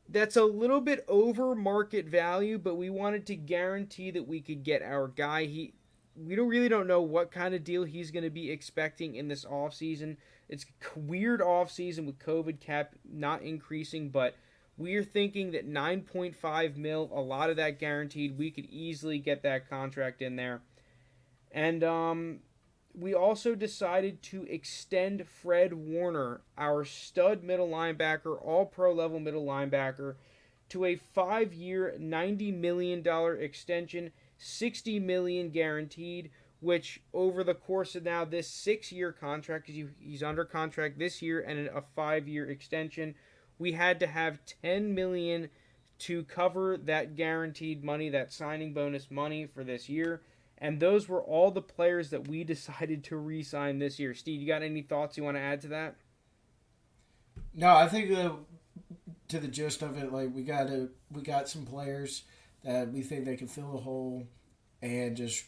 That's a little bit over market value, but we wanted to guarantee that we could get our guy. We really don't know what kind of deal he's going to be expecting in this offseason. It's a weird offseason with COVID cap not increasing, but we're thinking that $9.5 million, a lot of that guaranteed, we could easily get that contract in there. And we also decided to extend Fred Warner, our stud middle linebacker, all-pro level middle linebacker, to a 5-year, $90 million extension, $60 million guaranteed, which over the course of now this 6-year contract, because he's under contract this year and a 5-year extension, we had to have $10 million to cover that guaranteed money, that signing bonus money for this year. And those were all the players that we decided to re-sign this year. Steed, you got any thoughts you want to add to that? No, I think to the gist of it, like we got some players that we think they can fill a hole, and just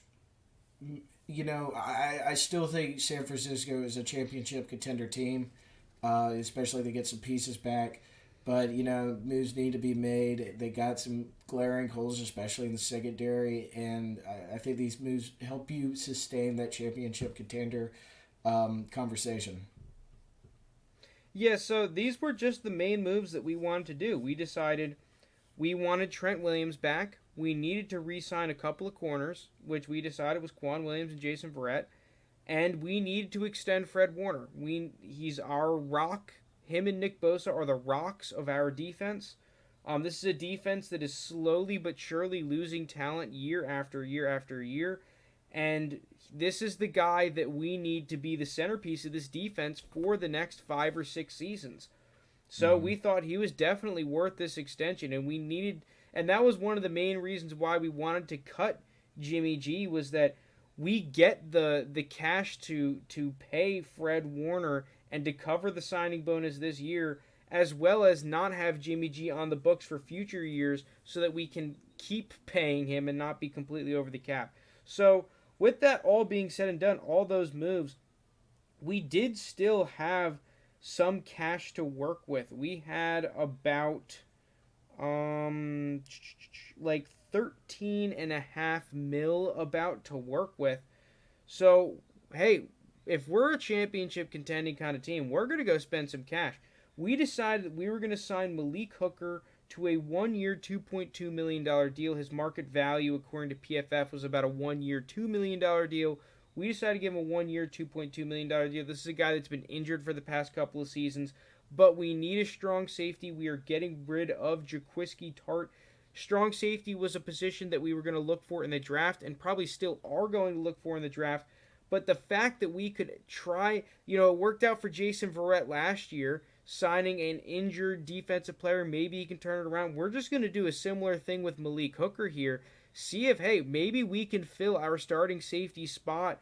I still think San Francisco is a championship contender team, especially if they get some pieces back. But, moves need to be made. They got some glaring holes, especially in the secondary. And I think these moves help you sustain that championship contender conversation. Yeah, so these were just the main moves that we wanted to do. We decided we wanted Trent Williams back. We needed to re-sign a couple of corners, which we decided was Quan Williams and Jason Verrett. And we needed to extend Fred Warner. He's our rock. Him and Nick Bosa are the rocks of our defense. This is a defense that is slowly but surely losing talent year after year after year. And this is the guy that we need to be the centerpiece of this defense for the next 5 or 6 seasons. So we thought he was definitely worth this extension, and that was one of the main reasons why we wanted to cut Jimmy G, was that we get the cash to pay Fred Warner and to cover the signing bonus this year, as well as not have Jimmy G on the books for future years, so that we can keep paying him and not be completely over the cap. So with that all being said and done, all those moves, we did still have some cash to work with. We had about like 13.5 mil about to work with. So hey, if we're a championship contending kind of team, we're going to go spend some cash. We decided that we were going to sign Malik Hooker to a 1-year, $2.2 million deal. His market value, according to PFF, was about a 1-year, $2 million deal. We decided to give him a 1-year, $2.2 million deal. This is a guy that's been injured for the past couple of seasons, but we need a strong safety. We are getting rid of Jaquiski Tart. Strong safety was a position that we were going to look for in the draft, and probably still are going to look for in the draft. But the fact that we could try, it worked out for Jason Verrett last year, signing an injured defensive player. Maybe he can turn it around. We're just going to do a similar thing with Malik Hooker here. See if, maybe we can fill our starting safety spot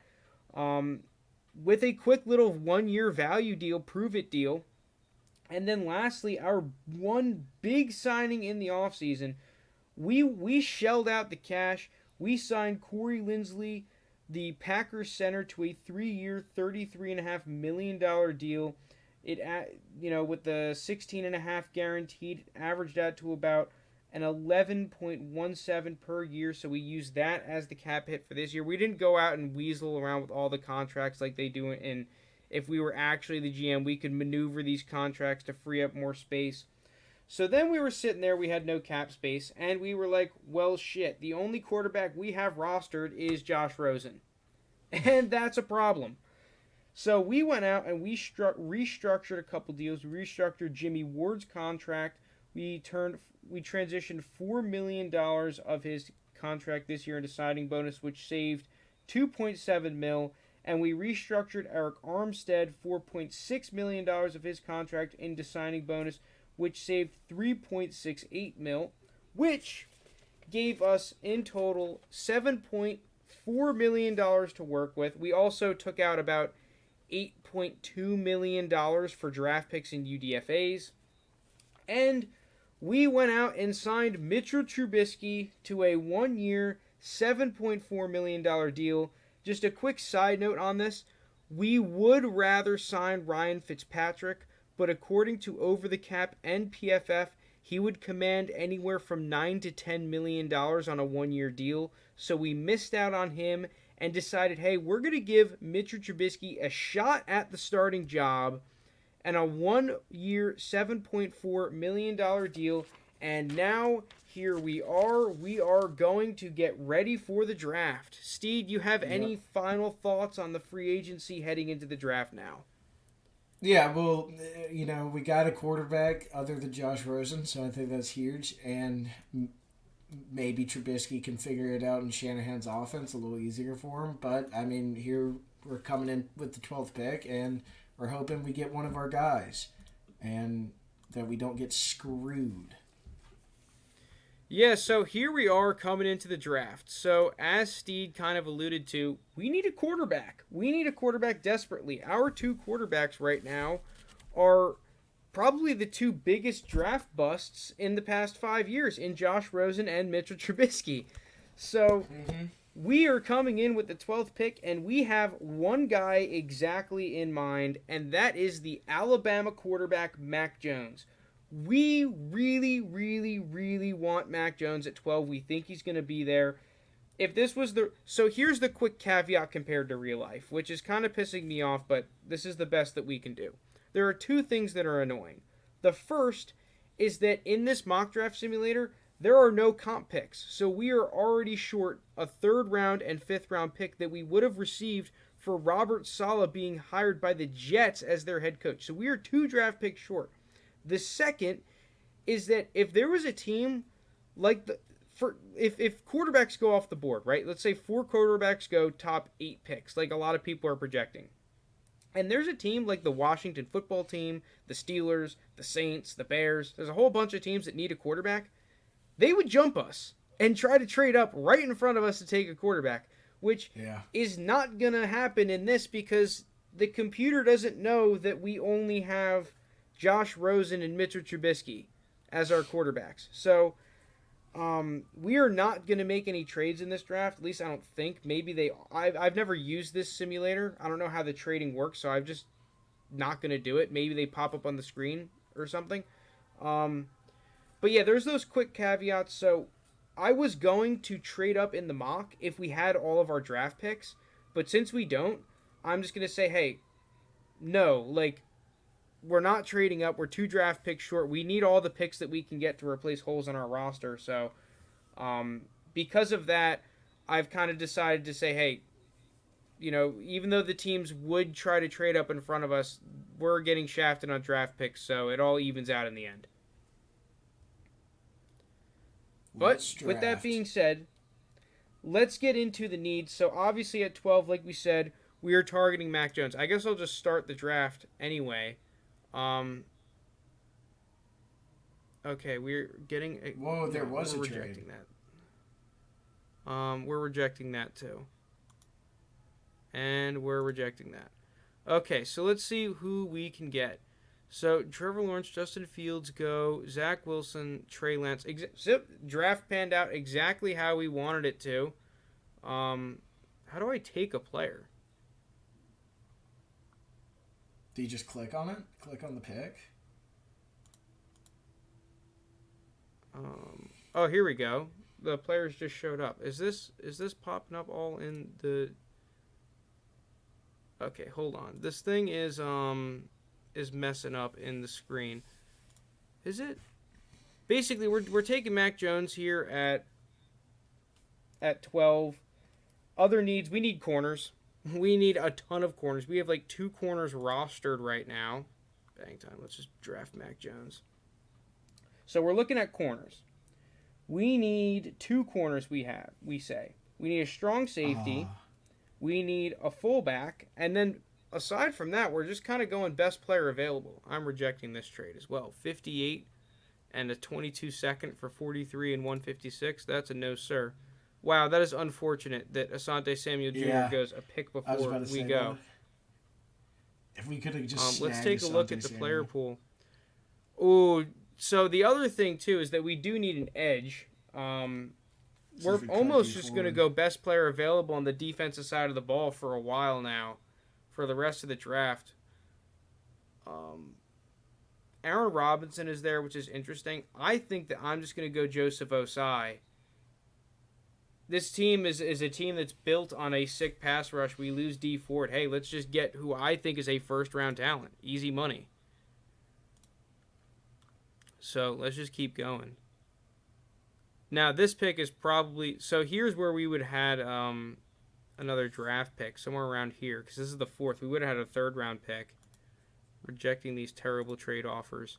with a quick little 1-year value deal, prove it deal. And then lastly, our one big signing in the offseason, we shelled out the cash. We signed Corey Linsley, the Packers center, to a 3-year, $33.5 million deal. It, with the 16.5 guaranteed, averaged out to about and 11.17 per year. So we used that as the cap hit for this year. We didn't go out and weasel around with all the contracts like they do in. If we were actually the GM, we could maneuver these contracts to free up more space. So then we were sitting there, we had no cap space, and we were like, well, shit, the only quarterback we have rostered is Josh Rosen. And that's a problem. So we went out and we restructured a couple deals. We restructured Jimmy Ward's contract. We transitioned $4 million of his contract this year into signing bonus, which saved $2.7 million. And we restructured Eric Armstead $4.6 million of his contract into signing bonus, which saved $3.68 million, which gave us in total $7.4 million to work with. We also took out about $8.2 million for draft picks and UDFAs. And we went out and signed Mitchell Trubisky to a 1-year, $7.4 million deal. Just a quick side note on this. We would rather sign Ryan Fitzpatrick, but according to Over the Cap and PFF, he would command anywhere from $9 to $10 million on a 1-year deal. So we missed out on him and decided, hey, we're going to give Mitchell Trubisky a shot at the starting job and a 1-year, $7.4 million deal. And now here we are. We are going to get ready for the draft. Steed, you have any final thoughts on the free agency heading into the draft now? Yeah, well, we got a quarterback other than Josh Rosen, so I think that's huge. And maybe Trubisky can figure it out in Shanahan's offense a little easier for him. But, I mean, here we're coming in with the 12th pick, and we're hoping we get one of our guys and that we don't get screwed. Yeah, so here we are coming into the draft. So as Steed kind of alluded to, we need a quarterback. We need a quarterback desperately. Our two quarterbacks right now are probably the two biggest draft busts in the past 5 years in Josh Rosen and Mitchell Trubisky. So we are coming in with the 12th pick, and we have one guy exactly in mind, and that is the Alabama quarterback, Mac Jones. We really, really, really want Mac Jones at 12. We think he's going to be there. If this was so here's the quick caveat compared to real life, which is kind of pissing me off, but this is the best that we can do. There are two things that are annoying. The first is that in this mock draft simulator, there are no comp picks. So we are already short a 3rd round and 5th round pick that we would have received for Robert Saleh being hired by the Jets as their head coach. So we are 2 draft picks short. The second is that if there was a team like if quarterbacks go off the board, right? Let's say 4 quarterbacks go top 8 picks, like a lot of people are projecting. And there's a team like the Washington football team, the Steelers, the Saints, the Bears. There's a whole bunch of teams that need a quarterback. They would jump us and try to trade up right in front of us to take a quarterback, which is not going to happen in this because the computer doesn't know that we only have Josh Rosen and Mitchell Trubisky as our quarterbacks. So we are not going to make any trades in this draft. At least I don't think. Maybe I've never used this simulator. I don't know how the trading works, so I'm just not going to do it. Maybe they pop up on the screen or something. But yeah, there's those quick caveats. So I was going to trade up in the mock if we had all of our draft picks. But since we don't, I'm just going to say, hey, no, we're not trading up. We're 2 draft picks short. We need all the picks that we can get to replace holes in our roster. So because of that, I've kind of decided to say, hey, even though the teams would try to trade up in front of us, we're getting shafted on draft picks. So it all evens out in the end. But with that being said, let's get into the needs. So obviously at 12, like we said, we are targeting Mac Jones. I guess I'll just start the draft anyway. Okay, we're getting. There was a trade. We're rejecting that. We're rejecting that too. And we're rejecting that. Okay, so let's see who we can get. So Trevor Lawrence, Justin Fields go, Zach Wilson, Trey Lance. Draft panned out exactly how we wanted it to. How do I take a player? Do you just click on it? Click on the pick? Oh, here we go. The players just showed up. Is this popping up all in the? Okay, hold on. This thing is messing up in the screen. Is it? Basically, we're taking Mac Jones here at 12. Other needs, we need corners. We need a ton of corners. We have like 2 corners rostered right now. Bang time. Let's just draft Mac Jones. So we're looking at corners. We need 2 corners we say. We need a strong safety. We need a fullback. And then aside from that, we're just kind of going best player available. I'm rejecting this trade as well. 58 and a 22 second for 43 and 156. That's a no, sir. Wow, that is unfortunate that Asante Samuel Jr. goes a pick before we go. If we could have just let's take a look at the Samuel. player pool. Oh, so the other thing too is that we do need an edge. We're almost just going to go best player available on the defensive side of the ball for a while now, for the rest of the draft. Aaron Robinson is there, which is interesting. I think that I'm just going to go Joseph Osai. This team is a team that's built on a sick pass rush. We lose D Ford. Hey, let's just get who I think is a first-round talent. Easy money. So let's just keep going. Now, this pick is probably... So here's where we would have had another draft pick, somewhere around here, because this is the 4th. We would have had a 3rd-round pick. Rejecting these terrible trade offers.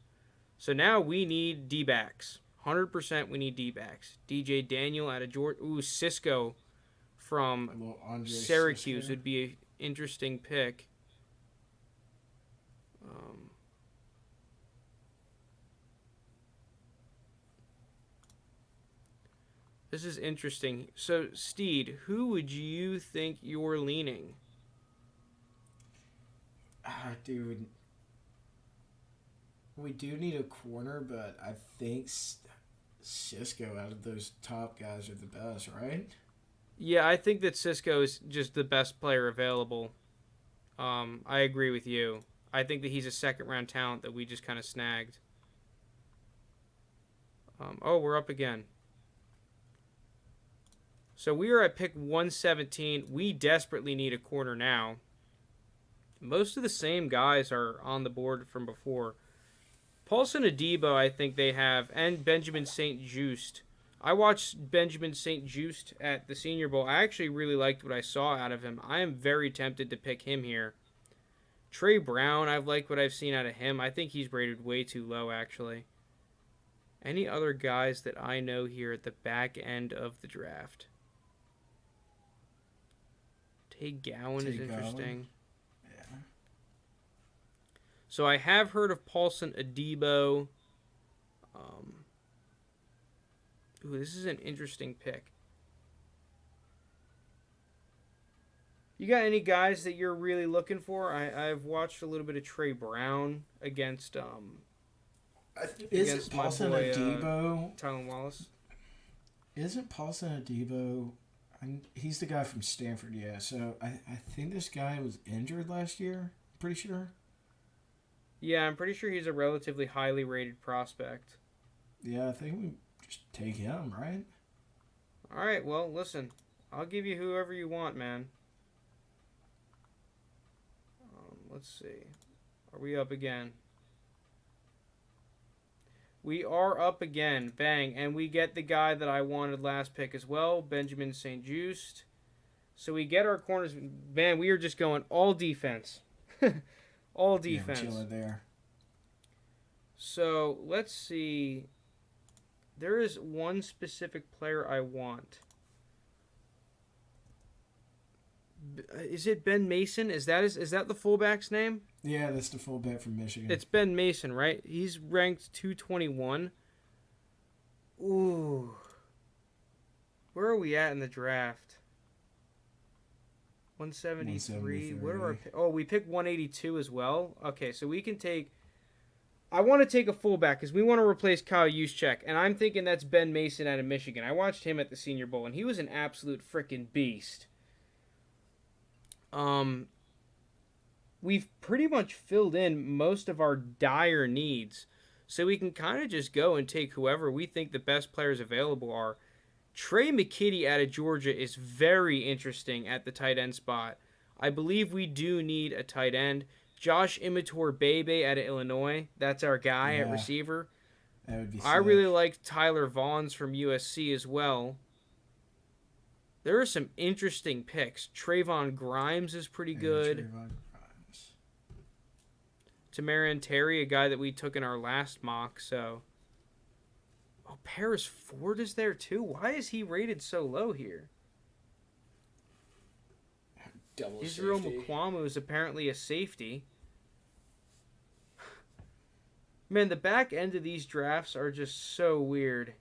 So now we need D-backs. 100% we need D-backs. DJ Daniel out of Georgia. Ooh, Cisco from Syracuse would be an interesting pick. This is interesting. So, Steed, who would you think you're leaning? Dude. We do need a corner, but I think Cisco out of those top guys are the best, right? Yeah, I think that Cisco is just the best player available. I agree with you. I think that he's a 2nd-round talent that we just kind of snagged. We're up again. So we are at pick 117. We desperately need a corner now. Most of the same guys are on the board from before. Paulson Adebo, I think they have, and Benjamin St. Juste. I watched Benjamin St. Juste at the Senior Bowl. I actually really liked what I saw out of him. I am very tempted to pick him here. Trey Brown, I've liked what I've seen out of him. I think he's rated way too low, actually. Any other guys that I know here at the back end of the draft? Tay Gowan is interesting. Yeah. So I have heard of Paulson Adebo. Ooh, this is an interesting pick. You got any guys that you're really looking for? I've watched a little bit of Trey Brown against Isn't Paulson Adebo Tylen Wallace? Isn't Paulson Adebo? He's the guy from Stanford, yeah. So I think this guy was injured last year. Pretty sure. Yeah, I'm pretty sure he's a relatively highly rated prospect. Yeah, I think we just take him, right? All right, well, listen. I'll give you whoever you want, man. Let's see. Are we up again? We are up again. Bang. And we get the guy that I wanted last pick as well, Benjamin St. Juste. So we get our corners. Man, we are just going all defense. All defense. Yeah, chilling there. So let's see. There is one specific player I want. Is it Ben Mason? Is that the fullback's name? Yeah, that's the fullback from Michigan. It's Ben Mason, right? He's ranked 221. Ooh. Where are we at in the draft? 173. Where are we picked 182 as well. Okay, so we can take... I want to take a fullback because we want to replace Kyle Juszczyk, and I'm thinking that's Ben Mason out of Michigan. I watched him at the Senior Bowl, and he was an absolute freaking beast. We've pretty much filled in most of our dire needs. So we can kind of just go and take whoever we think the best players available are. Trey McKitty out of Georgia is very interesting at the tight end spot. I believe we do need a tight end. Josh Bebe out of Illinois. That's our guy at receiver. That would be I sick. really like Tyler Vaughns from USC as well. There are some interesting picks. Trayvon Grimes is pretty good. Trayvon Grimes. Tamarian Terry, a guy that we took in our last mock, so... Oh, Paris Ford is there too? Why is he rated so low here? Double Israel safety. Mukwamu is apparently a safety. Man, the back end of these drafts are just so weird.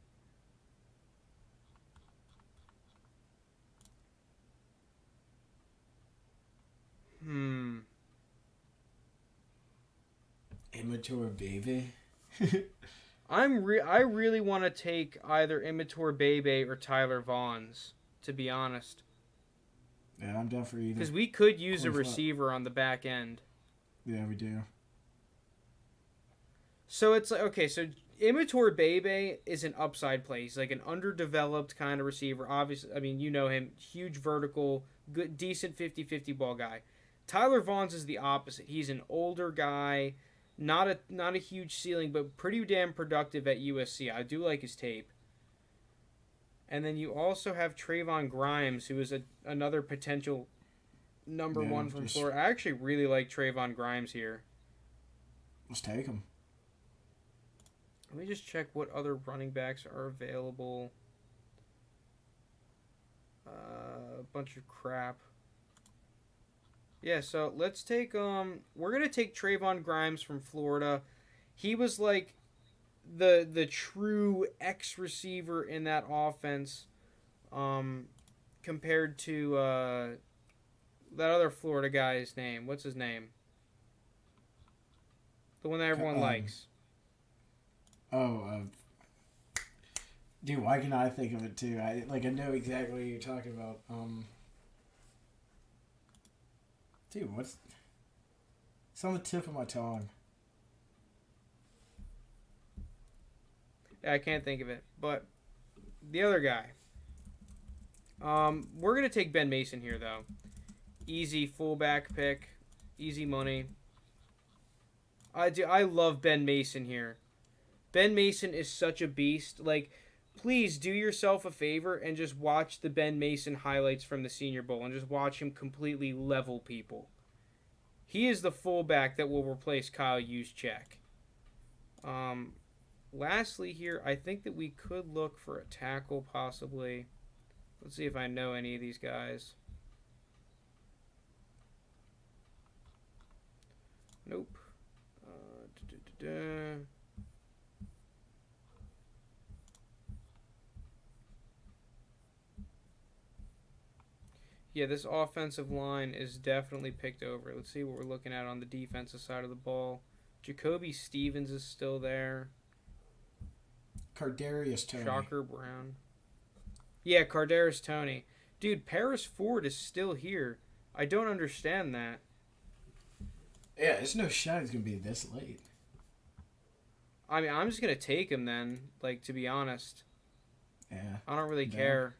Immature baby. I really want to take either Bebe or Tyler Vaughns, to be honest. Yeah, I'm down for either. Because we could use a receiver on the back end. Yeah, we do. So it's like, okay, so Bebe is an upside play. He's like an underdeveloped kind of receiver. Obviously, I mean, you know him. Huge vertical, good, decent 50-50 ball guy. Tyler Vaughns is the opposite. He's an older guy, not a huge ceiling, but pretty damn productive at USC. I do like his tape. And then you also have Trayvon Grimes, who is another potential number one from Florida. I actually really like Trayvon Grimes here. Let's take him. Let me just check what other running backs are available. A bunch of crap. Yeah, so let's take we're gonna take Trayvon Grimes from Florida. He was like the true X receiver in that offense, compared to that other Florida guy's name. What's his name? The one that everyone likes. Dude, why can I think of it too? I know exactly what you're talking about. Dude, it's on the tip of my tongue. I can't think of it, but the other guy. We're gonna take Ben Mason here though. Easy fullback pick, easy money. I love Ben Mason here. Ben Mason is such a beast. Like, please do yourself a favor and just watch the Ben Mason highlights from the Senior Bowl and just watch him completely level people. He is the fullback that will replace Kyle Juszczyk. Lastly here, I think that we could look for a tackle possibly. Let's see if I know any of these guys. Nope. Yeah, this offensive line is definitely picked over. Let's see what we're looking at on the defensive side of the ball. Jacoby Stevens is still there. Cardarius Toney. Shocker Brown. Yeah, Cardarius Toney. Dude, Paris Ford is still here. I don't understand that. Yeah, there's no shot he's going to be this late. I mean, I'm just going to take him then, like, to be honest. Yeah. I don't really care.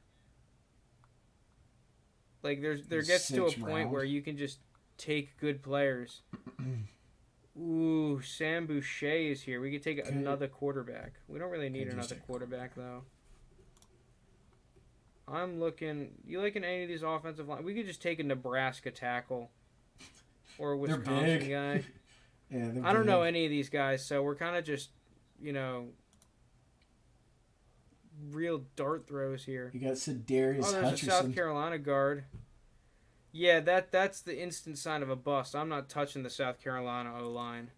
Like, there gets to a point where you can just take good players. Ooh, Sam Boucher is here. We could take another quarterback. We don't really need another quarterback, though. I'm looking... You liking any of these offensive line? We could just take a Nebraska tackle. Or a Wisconsin guy. Yeah, I don't know any of these guys, so we're kind of just, real dart throws here. You got Sedarius Hutcherson. Hutcherson. A South Carolina guard. Yeah, that's the instant sign of a bust. I'm not touching the South Carolina O-line.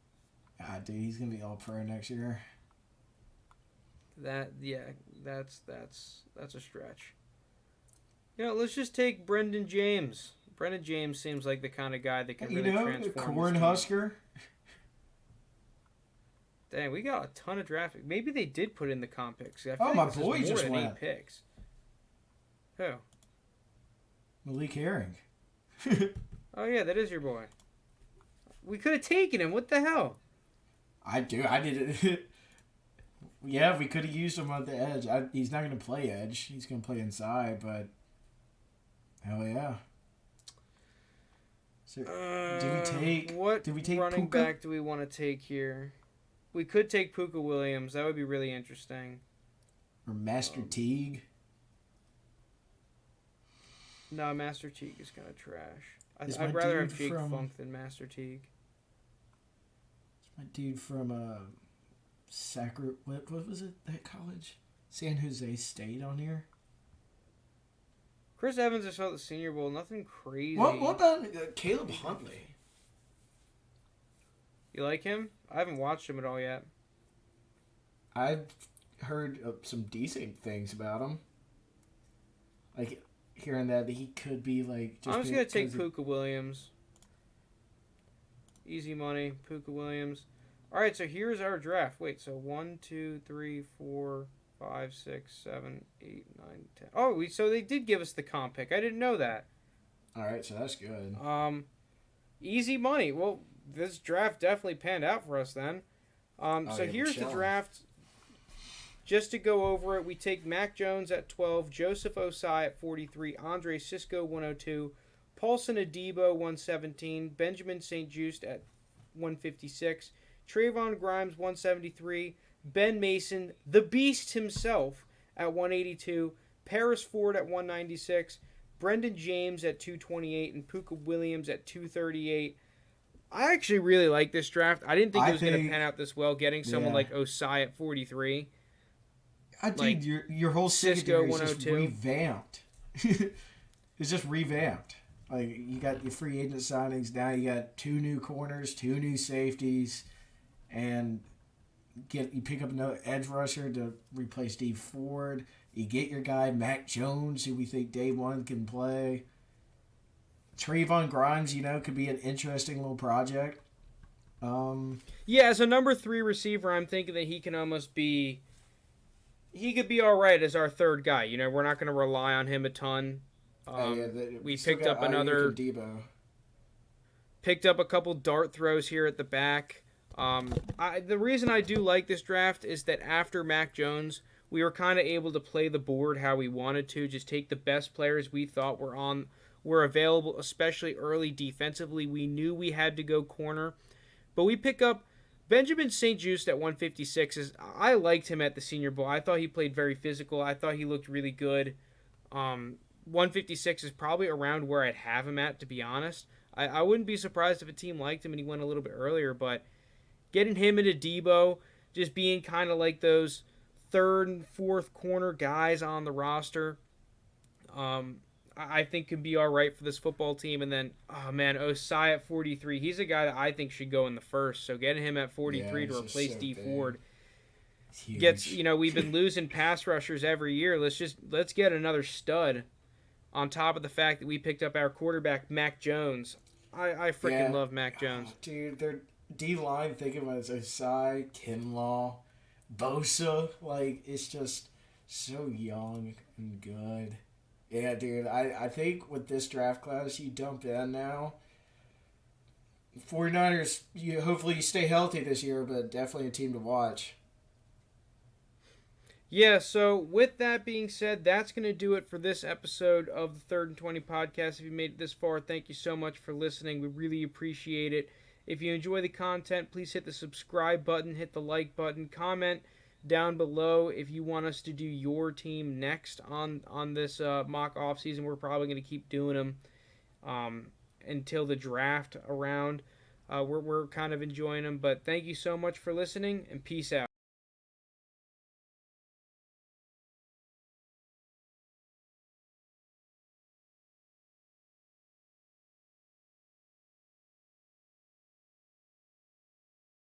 Ah, dude, he's gonna be all pro next year. That's a stretch. Let's just take Brendan James. Brendan James seems like the kind of guy that can really transform. Cornhusker. Dang, we got a ton of draft picks. Maybe they did put in the comp picks. My boy just went. 8 picks. Who? Malik Herring. Oh yeah, that is your boy. We could have taken him. What the hell? I did it. Yeah, we could have used him on the edge. He's not going to play edge. He's going to play inside, but hell yeah. So, what did we take running Puka? back do we want to take here? We could take Puka Williams. That would be really interesting. Or Master Teague? No, Master Teague is kind of trash. Is my I'd rather dude have Jake from- Funk than Master Teague. My dude from what was it, that college? San Jose State on here? Chris Evans just saw the Senior Bowl. Nothing crazy. What about Caleb Huntley? You like him? I haven't watched him at all yet. I've heard some decent things about him. Like, hearing that he could be like... I'm just going to take Puka Williams. Easy money, Puka Williams. All right, so here's our draft. Wait, so 1, 2, 3, 4, 5, 6, 7, 8, 9, 10. Oh, so they did give us the comp pick. I didn't know that. All right, so that's good. Easy money. Well, this draft definitely panned out for us then. So here's the draft. Just to go over it, we take Mac Jones at 12, Joseph Osai at 43, Andre Cisco 102, Paulson Adebo 117, Benjamin St. Juste at 156, Trayvon Grimes 173, Ben Mason, the Beast himself at 182, Paris Ford at 196, Brendan James at 228, and Puka Williams at 238. I actually really like this draft. I didn't think it was going to pan out this well, getting someone like Osai at 43. Dude, your whole secondary is just 102. revamped. It's just revamped. Like, you got your free agent signings. Now you got 2 new corners, 2 new safeties, and you pick up another edge rusher to replace Steve Ford. You get your guy Mac Jones, who we think day one can play. Trayvon Grimes, could be an interesting little project. Yeah, as a number 3 receiver, I'm thinking that he can almost be... He could be all right as our third guy. We're not going to rely on him a ton. We picked up picked up a couple dart throws here at the back. The reason I do like this draft is that after Mac Jones, we were kind of able to play the board how we wanted to, just take the best players we thought were available, especially early defensively. We knew we had to go corner, but we pick up Benjamin St. Juste at 156. I liked him at the Senior Bowl. I thought he played very physical. I thought he looked really good. 156 is probably around where I'd have him at, to be honest. I wouldn't be surprised if a team liked him and he went a little bit earlier, but getting him into Debo, just being kind of like those third and fourth corner guys on the roster, I think can be all right for this football team. And then, Osai at 43. He's a guy that I think should go in the first. So getting him at 43 to replace D Ford gets, we've been losing pass rushers every year. Let's get another stud on top of the fact that we picked up our quarterback, Mac Jones. I freaking love Mac Jones. Dude, their D-line, thinking about it, Osai, Kinlaw, Bosa. Like, it's just so young and good. Yeah, dude, I think with this draft class you dump in now, 49ers, hopefully you stay healthy this year, but definitely a team to watch. Yeah, so with that being said, that's going to do it for this episode of the 3rd and 20 podcast. If you made it this far, thank you so much for listening. We really appreciate it. If you enjoy the content, please hit the subscribe button, hit the like button, comment down below if you want us to do your team next on this mock offseason. We're probably going to keep doing them until the draft around. We're kind of enjoying them, but thank you so much for listening, and peace out.